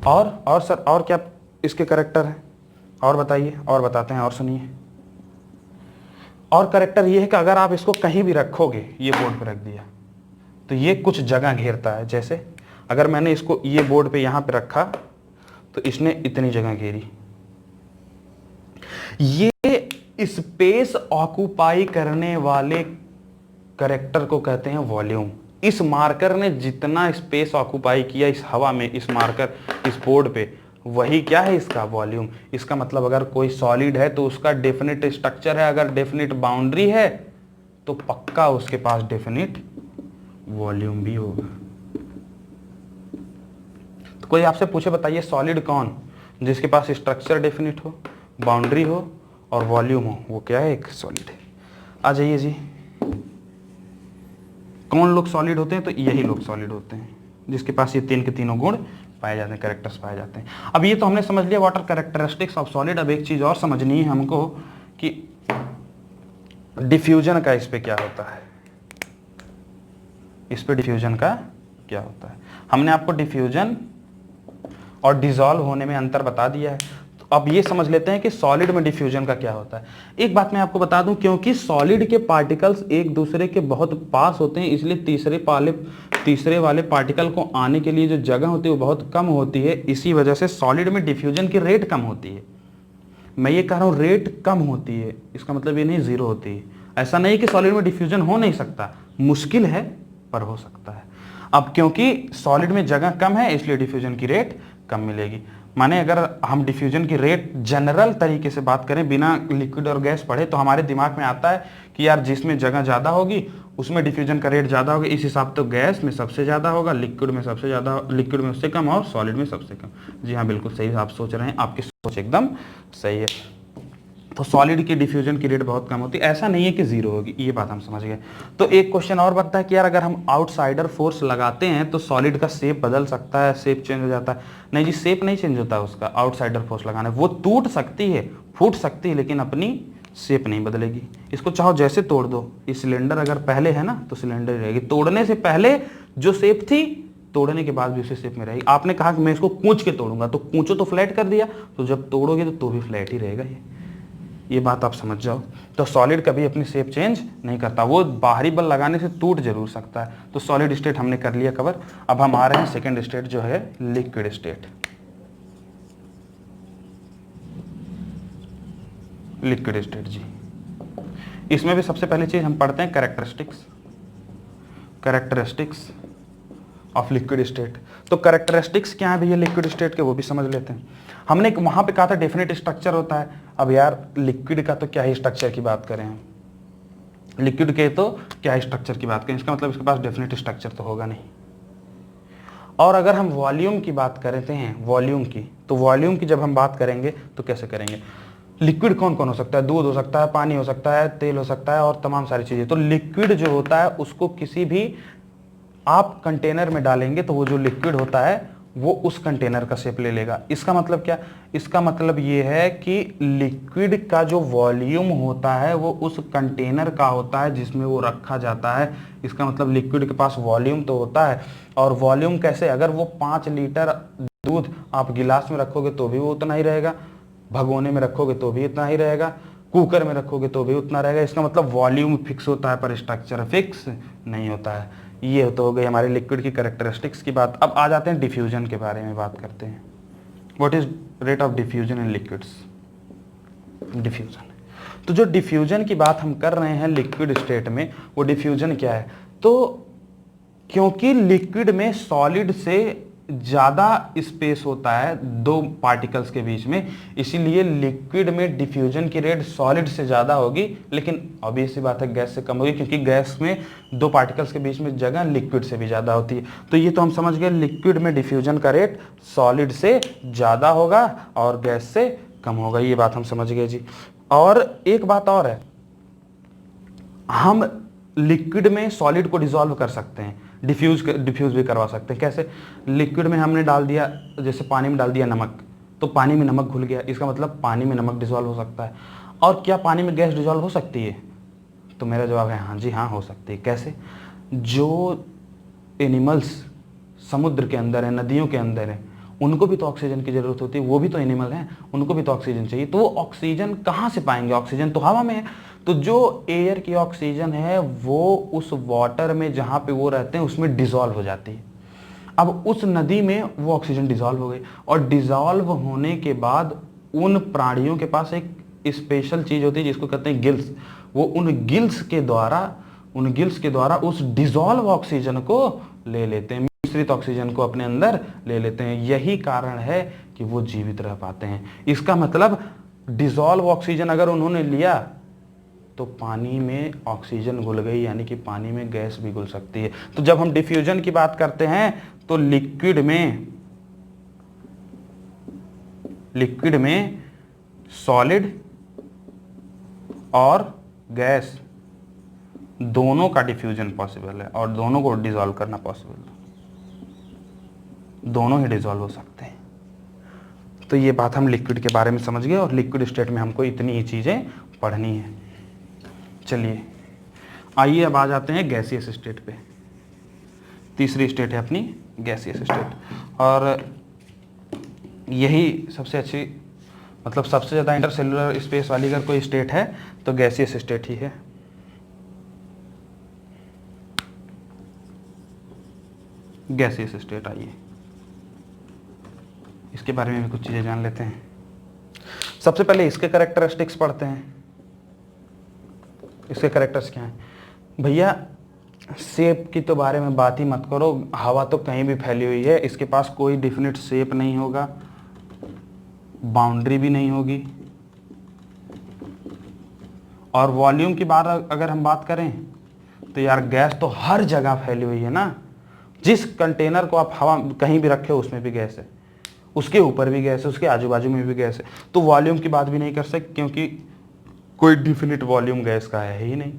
A: और सर और क्या इसके कैरेक्टर हैं? और बताइए, और बताते हैं, और सुनिए। और कैरेक्टर ये है कि अगर आप इसको कहीं भी रखोगे, ये बोर्ड पे रख दिया तो ये कुछ जगह घेरता है। जैसे अगर मैंने इसको ये बोर्ड पे यहां पे रखा तो इसने इतनी जगह घेरी। ये स्पेस ऑक्यूपाई करने वाले कैरेक्टर को कहते हैं वॉल्यूम। इस मार्कर ने जितना स्पेस ऑक्यूपाई किया इस हवा में, इस मार्कर इस बोर्ड पे, वही क्या है इसका वॉल्यूम। इसका मतलब अगर कोई सॉलिड है तो उसका डेफिनेट स्ट्रक्चर है, अगर डेफिनेट बाउंड्री है तो पक्का उसके पास डेफिनिट वॉल्यूम भी होगा। तो कोई आपसे पूछे बताइए सॉलिड कौन, जिसके पास स्ट्रक्चर डेफिनिट हो, बाउंड्री हो और वॉल्यूम हो, वो क्या है? एक सॉलिड है। आ जाइए जी, कौन लोग सॉलिड होते हैं? तो यही लोग सॉलिड होते हैं जिसके पास ये तीन के तीनों गुण पाए जाते हैं, कैरेक्टर्स पाए जाते हैं। अब ये तो हमने समझ लिया वाटर कैरेक्टरिस्टिक्स ऑफ सॉलिड। अब एक चीज और समझनी है हमको कि डिफ्यूजन का इस पे क्या होता है, इस पे डिफ्यूजन का क्या होता है। हमने आपको डिफ्यूजन और डिसॉल्व होने में अंतर बता दिया है। तो अब ये समझ लेते हैं कि सॉलिड में डिफ्यूजन का क्या होता है। एक बात मैं आपको बता दूं, क्योंकि सॉलिड के पार्टिकल्स एक दूसरे के बहुत पास होते हैं, इसलिए तीसरे वाले पार्टिकल को आने के लिए जो जगह होती है वो बहुत कम होती है। इसी वजह से सॉलिड में डिफ्यूजन की रेट कम होती है। मैं ये कह रहा हूँ रेट कम होती है, इसका मतलब ये नहीं जीरो होती है। ऐसा नहीं कि सॉलिड में डिफ्यूजन हो नहीं सकता, मुश्किल है पर हो सकता है। अब क्योंकि सॉलिड में जगह कम है इसलिए डिफ्यूजन की रेट कम मिलेगी। माने अगर हम डिफ्यूजन की रेट जनरल तरीके से बात करें बिना लिक्विड और गैस पढ़े, तो हमारे दिमाग में आता है कि यार जिसमें जगह ज़्यादा होगी उसमें डिफ्यूजन का रेट ज़्यादा होगा। इस हिसाब तो गैस में सबसे ज़्यादा होगा, लिक्विड में सबसे ज़्यादा, लिक्विड में उससे कम और सॉलिड में सबसे कम। जी हाँ, बिल्कुल सही आप सोच रहे हैं, आपकी सोच एकदम सही है। तो सॉलिड की डिफ्यूजन की रेट बहुत कम होती है, ऐसा नहीं है कि जीरो होगी, ये बात हम समझ गए। तो एक क्वेश्चन और बनता है कि यार अगर हम आउटसाइडर फोर्स लगाते हैं तो सॉलिड का शेप बदल सकता है, शेप चेंज हो जाता है? नहीं जी, शेप नहीं चेंज होता उसका आउटसाइडर फोर्स लगाने। वो टूट सकती है, फूट सकती है, लेकिन अपनी शेप नहीं बदलेगी। इसको चाहो जैसे तोड़ दो, ये सिलेंडर अगर पहले है ना तो सिलेंडर रहेगी, तोड़ने से पहले जो शेप थी तोड़ने के बाद भी उसी शेप में रहेगी। आपने कहा कि मैं इसको कूच के तोड़ूंगा, तो कूचो तो फ्लैट कर दिया, तो जब तोड़ोगे तो भी फ्लैट ही रहेगा। ये बात आप समझ जाओ। तो सॉलिड कभी अपनी शेप चेंज नहीं करता, वो बाहरी बल लगाने से टूट जरूर सकता है। तो सॉलिड स्टेट हमने कर लिया कवर। अब हम आ रहे हैं सेकंड स्टेट जो है लिक्विड स्टेट। लिक्विड स्टेट जी, इसमें भी सबसे पहली चीज हम पढ़ते हैं कैरेक्टरिस्टिक्स ऑफ लिक्विड स्टेट। तो कैरेक्टरिस्टिक्स क्या है भैया लिक्विड स्टेट के, वो भी समझ लेते हैं। हमने वहां पे कहा था डेफिनेट स्ट्रक्चर होता है। अब यार लिक्विड का तो क्या ही स्ट्रक्चर की बात करें हम, लिक्विड के तो क्या स्ट्रक्चर की बात करें, इसका मतलब इसके पास डेफिनेट स्ट्रक्चर तो होगा नहीं। और अगर हम वॉल्यूम की बात करते हैं, वॉल्यूम की, तो वॉल्यूम की जब हम बात करेंगे तो कैसे करेंगे? लिक्विड कौन कौन हो सकता है? दूध हो सकता है, पानी हो सकता है, तेल हो सकता है और तमाम सारी चीजें। तो लिक्विड जो होता है उसको किसी भी आप कंटेनर में डालेंगे तो वो जो लिक्विड होता है वो उस कंटेनर का शेप ले लेगा। इसका मतलब क्या? इसका मतलब ये है कि लिक्विड का जो वॉल्यूम होता है वो उस कंटेनर का होता है जिसमें वो रखा जाता है। इसका मतलब लिक्विड के पास वॉल्यूम तो होता है। और वॉल्यूम कैसे? अगर वो 5 लीटर दूध आप गिलास में रखोगे तो भी वो उतना ही रहेगा, भगोने में रखोगे तो भी इतना ही रहेगा, कुकर में रखोगे तो भी उतना रहेगा। इसका मतलब वॉल्यूम फिक्स होता है पर स्ट्रक्चर फिक्स नहीं होता है। ये तो हो गई हमारी लिक्विड की कैरेक्टरिस्टिक्स की बात। अब आ जाते हैं डिफ्यूजन के बारे में बात करते हैं। What is rate of diffusion in liquids? Diffusion, तो जो डिफ्यूजन की बात हम कर रहे हैं लिक्विड स्टेट में, वो डिफ्यूजन क्या है? तो क्योंकि लिक्विड में सॉलिड से ज्यादा स्पेस होता है दो पार्टिकल्स के बीच में, इसीलिए लिक्विड में डिफ्यूजन की रेट सॉलिड से ज्यादा होगी। लेकिन ऑब्वियस सी बात है गैस से कम होगी, क्योंकि गैस में दो पार्टिकल्स के बीच में जगह लिक्विड से भी ज्यादा होती है। तो ये तो हम समझ गए, लिक्विड में डिफ्यूजन का रेट सॉलिड से ज्यादा होगा और गैस से कम होगा। ये बात हम समझ गए जी। और एक बात और है, हम लिक्विड में सॉलिड को डिसॉल्व कर सकते हैं, डिफ्यूज भी करवा सकते हैं। कैसे? लिक्विड में हमने डाल दिया, जैसे पानी में डाल दिया नमक, तो पानी में नमक घुल गया, इसका मतलब पानी में नमक डिसॉल्व हो सकता है। और क्या पानी में गैस डिसॉल्व हो सकती है? तो मेरा जवाब है हाँ जी, हाँ हो सकती है। कैसे? जो एनिमल्स समुद्र के अंदर है, नदियों के अंदर है, उनको भी तो ऑक्सीजन की जरूरत होती है, वो भी तो एनिमल हैं, उनको भी तो ऑक्सीजन चाहिए। तो वो ऑक्सीजन कहाँ से पाएंगे? ऑक्सीजन तो हवा में है। तो जो एयर की ऑक्सीजन है वो उस वाटर में जहाँ पे वो रहते हैं उसमें डिसॉल्व हो जाती है। अब उस नदी में वो ऑक्सीजन डिसॉल्व हो गई, और डिसॉल्व होने के बाद उन प्राणियों के पास एक स्पेशल चीज होती है जिसको कहते हैं गिल्स। वो उन गिल्स के द्वारा उस डिसॉल्व ऑक्सीजन को ले लेते हैं, मिश्रित ऑक्सीजन को अपने अंदर ले लेते हैं। यही कारण है कि वो जीवित रह पाते हैं। इसका मतलब डिसॉल्व ऑक्सीजन अगर उन्होंने लिया तो पानी में ऑक्सीजन घुल गई, यानी कि पानी में गैस भी घुल सकती है। तो जब हम डिफ्यूजन की बात करते हैं तो लिक्विड में सॉलिड और गैस दोनों का डिफ्यूजन पॉसिबल है और दोनों को डिसॉल्व करना पॉसिबल है, दोनों ही डिसॉल्व हो सकते हैं। तो ये बात हम लिक्विड के बारे में समझ गए और लिक्विड स्टेट में हमको इतनी ही चीज़ें पढ़नी है। चलिए आइए अब आ जाते हैं गैसियस स्टेट पे। तीसरी स्टेट है अपनी गैसियस स्टेट, और यही सबसे अच्छी, मतलब सबसे ज़्यादा इंटरसेलुलर स्पेस वाली अगर कोई स्टेट है तो गैसियस स्टेट ही है। गैसियस स्टेट, आइए इसके बारे में भी कुछ चीज़ें जान लेते हैं। सबसे पहले इसके कैरेक्टरिस्टिक्स पढ़ते हैं। इसके कैरेक्टर्स क्या हैं भैया? शेप की तो बारे में बात ही मत करो, हवा तो कहीं भी फैली हुई है, इसके पास कोई डिफिनिट शेप नहीं होगा, बाउंड्री भी नहीं होगी। और वॉल्यूम की बात अगर हम बात करें तो यार गैस तो हर जगह फैली हुई है ना, जिस कंटेनर को आप हवा कहीं भी रखे हो उसमें भी गैस है, उसके ऊपर भी गैस है, उसके आजू बाजू में भी गैस है। तो वॉल्यूम की बात भी नहीं कर सकते क्योंकि कोई डिफिनिट वॉल्यूम गैस का है ही नहीं,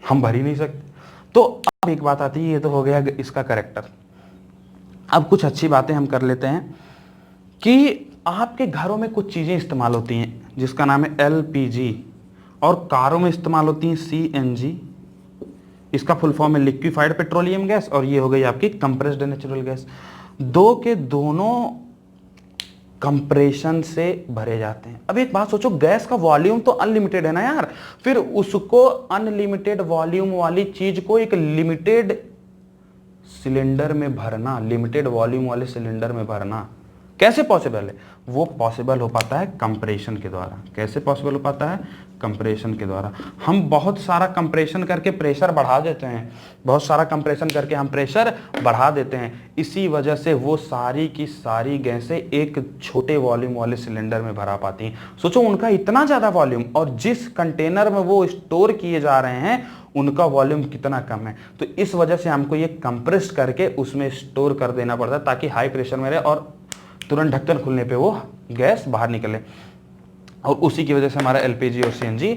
A: हम भर ही नहीं सकते। तो अब एक बात आती है, ये तो हो गया इसका कैरेक्टर। अब कुछ अच्छी बातें हम कर लेते हैं कि आपके घरों में कुछ चीज़ें इस्तेमाल होती हैं जिसका नाम है LPG, और कारों में इस्तेमाल होती हैं CNG। इसका फुल फॉर्म है लिक्विफाइड पेट्रोलियम गैस, और ये हो गई आपकी कंप्रेस्ड नेचुरल गैस। दो के दोनों कंप्रेशन से भरे जाते हैं। अब एक बात सोचो, गैस का वॉल्यूम तो अनलिमिटेड है ना यार, फिर उसको अनलिमिटेड वॉल्यूम वाली चीज को एक लिमिटेड सिलेंडर में भरना, लिमिटेड वॉल्यूम वाले सिलेंडर में भरना कैसे पॉसिबल है? वो पॉसिबल हो पाता है कंप्रेशन के द्वारा। कैसे पॉसिबल हो पाता है? कंप्रेशन के द्वारा। हम बहुत सारा कंप्रेशन करके प्रेशर बढ़ा देते हैं, बहुत सारा कंप्रेशन करके हम प्रेशर बढ़ा देते हैं, इसी वजह से वो सारी की सारी गैसें एक छोटे वॉल्यूम वाले सिलेंडर में भरा पाती हैं। सोचो उनका इतना ज़्यादा वॉल्यूम, और जिस कंटेनर में वो स्टोर किए जा रहे हैं उनका वॉल्यूम कितना कम है। तो इस वजह से हमको ये कंप्रेस करके उसमें स्टोर कर देना पड़ता है ताकि हाई प्रेशर में रहे और तुरंत ढक्कन खुलने पे वो गैस बाहर निकले। और उसी की वजह से हमारा LPG और CNG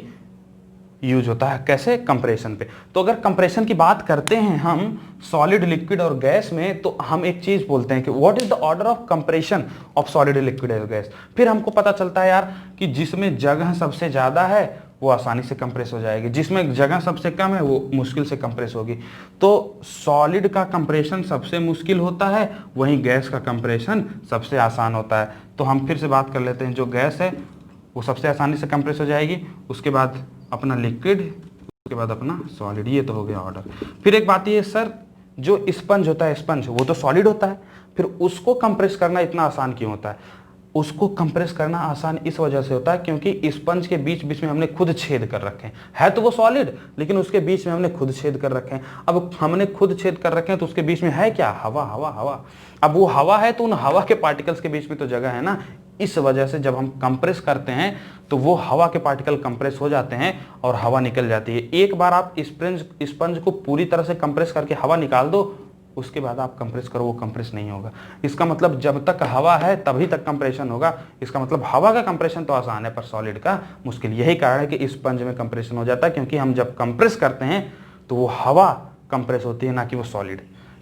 A: यूज होता है। कैसे? कंप्रेशन पे। तो अगर कंप्रेशन की बात करते हैं हम सॉलिड, लिक्विड और गैस में, तो हम एक चीज बोलते हैं कि what is the order of compression of solid, liquid और गैस। फिर हमको पता चलता है यार कि जिसमें जगह सबसे ज्यादा है वो आसानी से कंप्रेस हो जाएगी, जिसमें जगह सबसे कम है वो मुश्किल से कंप्रेस होगी। तो सॉलिड का कंप्रेशन सबसे मुश्किल होता है, वहीं गैस का कंप्रेशन सबसे आसान होता है। तो हम फिर से बात कर लेते हैं, जो गैस है वो सबसे आसानी से कंप्रेस हो जाएगी, उसके बाद अपना लिक्विड, उसके बाद अपना सॉलिड। ये तो हो गया ऑर्डर। फिर एक बात ये सर, जो स्पंज होता है, स्पंज वो तो सॉलिड होता है, फिर उसको कंप्रेस करना इतना आसान क्यों होता है? उसको कंप्रेस करना आसान इस वजह से होता है क्योंकि स्पंज के बीच बीच में हमने खुद छेद कर रखे हैं। है तो वो सॉलिड, लेकिन उसके बीच में हमने खुद छेद कर रखे हैं। अब हमने खुद छेद कर रखे हैं तो उसके बीच में है क्या? हवा, हवा, हवा। अब वो हवा है तो उन हवा के पार्टिकल्स के बीच में तो जगह है ना। इस वजह से जब हम कंप्रेस करते हैं तो वो हवा के पार्टिकल कंप्रेस हो जाते हैं और हवा निकल जाती है। एक बार आप स्पंज को पूरी तरह से कंप्रेस करके हवा निकाल दो, उसके बाद आप कंप्रेस करो, वो कंप्रेस नहीं होगा। इसका मतलब जब तक हवा है तभी तक कंप्रेशन होगा। इसका मतलब हवा का कंप्रेशन तो आसान है पर सॉलिड का मुश्किल। यही कारण है कि स्पंज में कंप्रेशन हो जाता है, क्योंकि हम जब कंप्रेस करते हैं तो वो हवा कंप्रेस होती है, ना कि वो सॉलिड।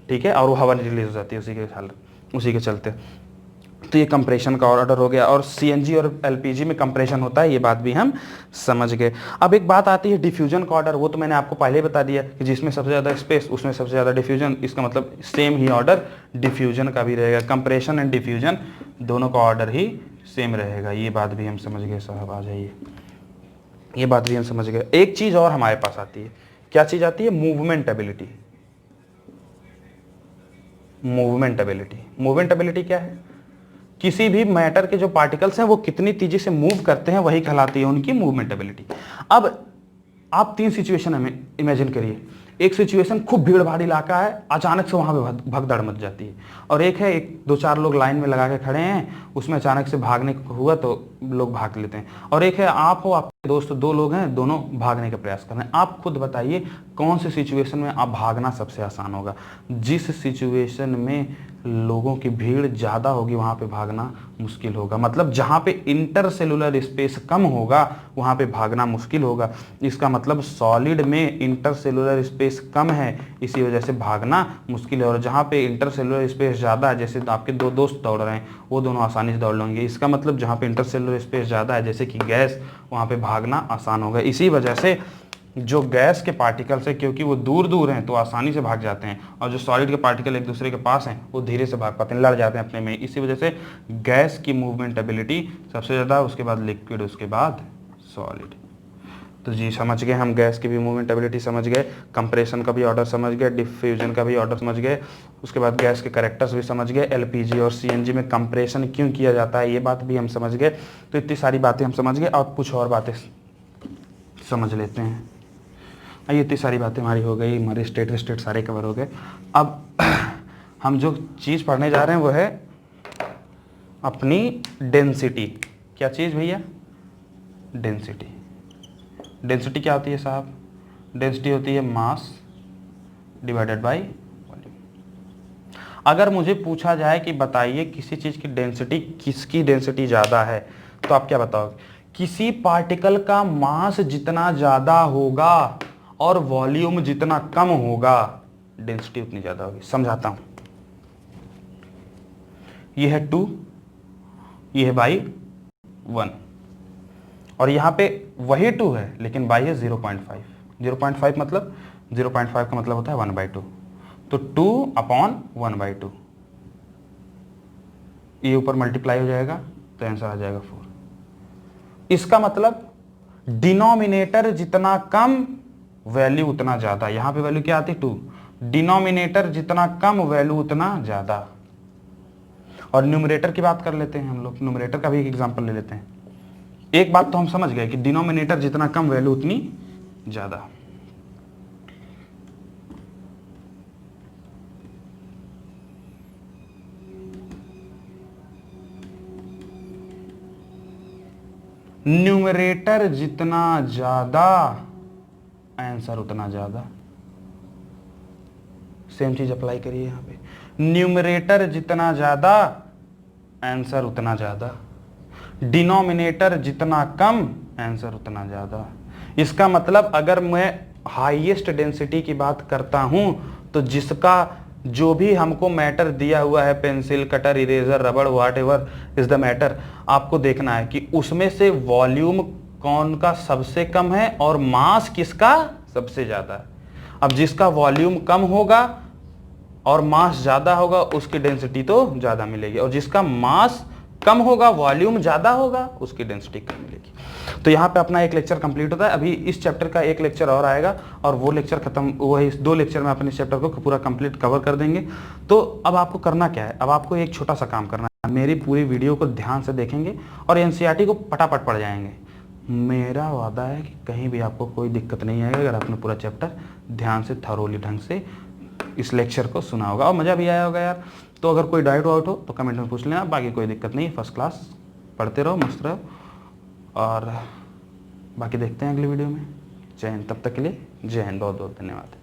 A: ठीक है, और वो हवा रिलीज हो जाती है उसी के चलते। तो ये कंप्रेशन का ऑर्डर हो गया। और CNG और LPG में कंप्रेशन होता है, ये बात भी हम समझ गए। अब एक बात आती है डिफ्यूजन का ऑर्डर। वो तो मैंने आपको पहले ही बता दिया कि जिसमें सबसे ज़्यादा स्पेस उसमें सबसे ज़्यादा डिफ्यूजन। इसका मतलब सेम ही ऑर्डर डिफ्यूजन का भी रहेगा। कंप्रेशन एंड डिफ्यूजन दोनों का ऑर्डर ही सेम रहेगा। ये बात भी हम समझ गए साहब, आ जाइए। ये बात भी हम समझ गए। एक चीज़ और हमारे पास आती है। क्या चीज़ आती है? Movement ability. Movement ability, movement ability क्या है? किसी भी मैटर के जो पार्टिकल्स हैं वो कितनी तेजी से मूव करते हैं, वही कहलाती है उनकी मूवमेंट एबिलिटी। अब आप तीन सिचुएशन हमें इमेजिन करिए। एक सिचुएशन खूब भीड़ भाड़ इलाका है, अचानक से वहाँ पे भगदड़ मच जाती है। और एक है, एक दो चार लोग लाइन में लगा के खड़े हैं, उसमें अचानक से भागने को हुआ तो लोग भाग लेते हैं। और एक है आप हो, आपके दोस्त दो लोग हैं, दोनों भागने का प्रयास कर रहे हैं। आप खुद बताइए कौन सी सिचुएशन में आप भागना सबसे आसान होगा। जिस सिचुएशन में लोगों की भीड़ ज़्यादा होगी वहाँ पे भागना मुश्किल होगा। मतलब जहाँ पे इंटरसेलुलर स्पेस कम होगा वहाँ पे भागना मुश्किल होगा। इसका मतलब सॉलिड में इंटरसेलुलर स्पेस कम है, इसी वजह से भागना मुश्किल है। और जहाँ पे इंटरसेलुलर स्पेस ज़्यादा है, जैसे आपके दो दोस्त दौड़ रहे हैं, वो दोनों आसानी से दौड़ लेंगे। इसका मतलब जहाँ पे इंटरसेलुलर स्पेस ज़्यादा है, जैसे कि गैस, वहाँ पे भागना आसान होगा। इसी वजह से जो गैस के पार्टिकल्स है, क्योंकि वो दूर दूर हैं तो आसानी से भाग जाते हैं, और जो सॉलिड के पार्टिकल एक दूसरे के पास हैं वो धीरे से भाग पाते हैं, लड़ जाते हैं अपने में। इसी वजह से गैस की मूवमेंट एबिलिटी सबसे ज़्यादा, उसके बाद लिक्विड, उसके बाद सॉलिड। तो जी समझ गए हम, गैस की भी मूवमेंट एबिलिटी समझ गए, कंप्रेशन का भी ऑर्डर समझ गए, डिफ्यूजन का भी ऑर्डर समझ गए, उसके बाद गैस के कैरेक्टर्स भी समझ गए, एलपीजी और सीएनजी में कंप्रेशन क्यों किया जाता है ये बात भी हम समझ गए। तो इतनी सारी बातें हम समझ गए, और कुछ और बातें समझ लेते हैं। ये इतनी सारी बातें हमारी हो गई, हमारे स्टेट सारे कवर हो गए। अब हम जो चीज़ पढ़ने जा रहे हैं वो है अपनी डेंसिटी। क्या चीज़ भैया? डेंसिटी। डेंसिटी क्या होती है साहब? डेंसिटी होती है मास डिवाइडेड बाय वॉल्यूम। अगर मुझे पूछा जाए कि बताइए किसी चीज़ की डेंसिटी, किसकी डेंसिटी ज़्यादा है, तो आप क्या बताओगे? किसी पार्टिकल का मास जितना ज़्यादा होगा और वॉल्यूम जितना कम होगा, डेंसिटी उतनी ज़्यादा होगी। समझाता हूँ। ये है 2, ये है बाई 1, और यहाँ पे वही 2 है लेकिन बाई है 0.5। 0.5 मतलब 0.5 का मतलब होता है 1/2। तो 2/1/2, ये ऊपर मल्टीप्लाई हो जाएगा तो आंसर आ जाएगा 4। इसका मतलब डिनोमिनेटर जितना कम वैल्यू उतना ज्यादा। यहां पे वैल्यू क्या आती है? 2। डिनोमिनेटर जितना कम वैल्यू उतना ज्यादा। और न्यूमरेटर की बात कर लेते हैं हम लोग, न्यूमरेटर का भी एक एग्जांपल ले लेते हैं। एक बात तो हम समझ गए कि डिनोमिनेटर जितना कम वैल्यू उतनी ज्यादा। न्यूमरेटर जितना ज्यादा आंसर उतना ज्यादा। सेम चीज अप्लाई करिए यहां पे। न्यूमरेटर जितना ज्यादा आंसर उतना ज्यादा, डिनोमिनेटर जितना कम आंसर उतना ज्यादा। इसका मतलब अगर मैं हाईएस्ट डेंसिटी की बात करता हूं तो जिसका जो भी हमको मैटर दिया हुआ है, पेंसिल, कटर, इरेजर, रबड़, what ever is the matter, आपको देखना है कि उसमें से वॉल्यूम कौन का सबसे कम है और मास किसका सबसे ज्यादा है। अब जिसका वॉल्यूम कम होगा और मास ज्यादा होगा उसकी डेंसिटी तो ज्यादा मिलेगी, और जिसका मास कम होगा वॉल्यूम ज्यादा होगा उसकी डेंसिटी कम मिलेगी। तो यहाँ पे अपना एक लेक्चर कंप्लीट होता है। अभी इस चैप्टर का एक लेक्चर और आएगा और वो लेक्चर खत्म, वही 2 लेक्चर में अपने इस चैप्टर को पूरा कंप्लीट कवर कर देंगे। तो अब आपको करना क्या है? अब आपको एक छोटा सा काम करना है। मेरी पूरी वीडियो को ध्यान से देखेंगे और एनसीईआरटी को फटाफट पढ़ जाएंगे। मेरा वादा है कि कहीं भी आपको कोई दिक्कत नहीं आएगी अगर आपने पूरा चैप्टर ध्यान से, थरोली ढंग से इस लेक्चर को सुना होगा और मज़ा भी आया होगा यार। तो अगर कोई डाउट वाउट हो तो कमेंट में पूछ लेना, बाकी कोई दिक्कत नहीं है। फर्स्ट क्लास पढ़ते रहो, मस्त रहो, और बाकी देखते हैं अगली वीडियो में। जय हिंद। तब तक के लिए जय हिंद, बहुत बहुत धन्यवाद।